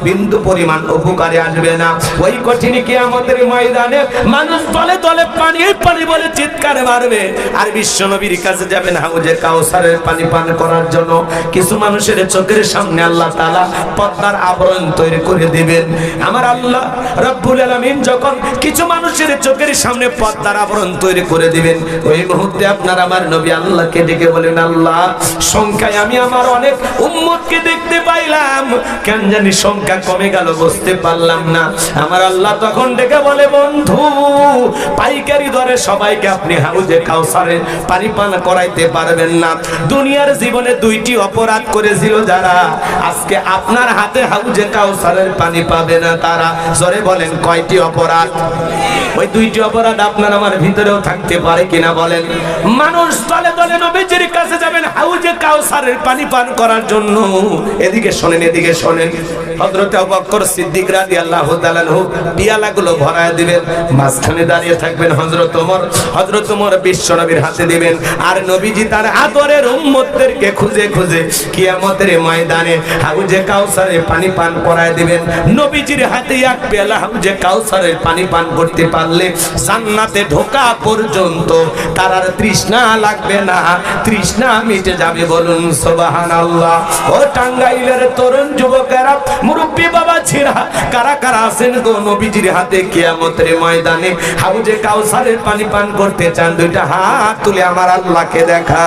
বিন্দু পরিমাণ উপকারে আসবে না। ওই কঠিন কিয়ামতের ময়দানে মানুষ দলে দলে পানি বলে চিৎকার মারবে। আর বিশ্ব নবীর কাছে যাবেন হাউজে কাউসারের পানি পান করার জন্য। কিছু মানুষের চোখের সামনে আল্লাহ তাআলা পর্দার আবরণ তৈরি করে দিবেন। আমার আল্লাহ রব্বুল আলামিন যখন কিছু মানুষের চোখের সামনে পর্দার আবরণ তৈরি করে দিবেন, ওই মুহূর্তে আপনার আমার নবী আল্লাহকে ডেকে বলেন, আল্লাহ, সংখ্যায় আমি আমার অনেক উম্মতকে দেখতে পাইলাম, কেন জানি সংখ্যা কমে গেল, বুঝতে পারলাম না। আমার আল্লাহ তখন ডেকে বলে, বন্ধু, বন্ধু পাইকারি দরে সবাইকে আপনি হাউজে কাউসারে পানি পান করাইতে পারবেন না। দুনিয়ার জীবনে দুইটি অপরাধ করেছিল যারা, আজকে আপনার হাতে হাউজে কাউসারের পানি পাবে না তারা। জোরে বলেন কয়টি অপরাধ? ওই দুইটি অপরাধ আপনার আমার ভিতরেও থাকতে পারে কিনা বলেন। মানুষ দলে দলে নবীজির কাছে যাবেন হাউজে কাউসারের পানি পান করার জন্য। এদিকে শোনেন, এদিকে শোনেন। হযরত আবু বকর সিদ্দিক রাদিয়াল্লাহু তাআলা আনহু পিয়ালাগুলো ভরায় দিবেন, মাঝখানে দাঁড়িয়ে থাকবেন হযরত ওমর বিশ্ব নবীর হাতে দিবেন। আর নবীজি তার আদরের উম্মতদেরকে খুঁজে খুঁজে কিয়ামতের ময়দানে হাউজে কাউসারের পানি পান করায় দিবেন। নবীজির হাতে এক পেয়ালা হাউজে কাউসারের পানি পান করতে পারলে জান্নাতে ঢোকা পর্যন্ত তার আর তৃষ্ণা লাগবে না, তৃষ্ণা মিটে যাবে। বলুন সুবহানাল্লাহ। ও টাঙ্গাইলের তরুণ যুবকেরা, মুরব্বী বাবা ছিরা, কারা কারা আছেন গো নবীজির হাতে কিয়ামতের ময়দানে হাউজে কাউসারের পানি পান করতে চান? দুইটা হাত তুলে আমার আল্লাহকে দেখা।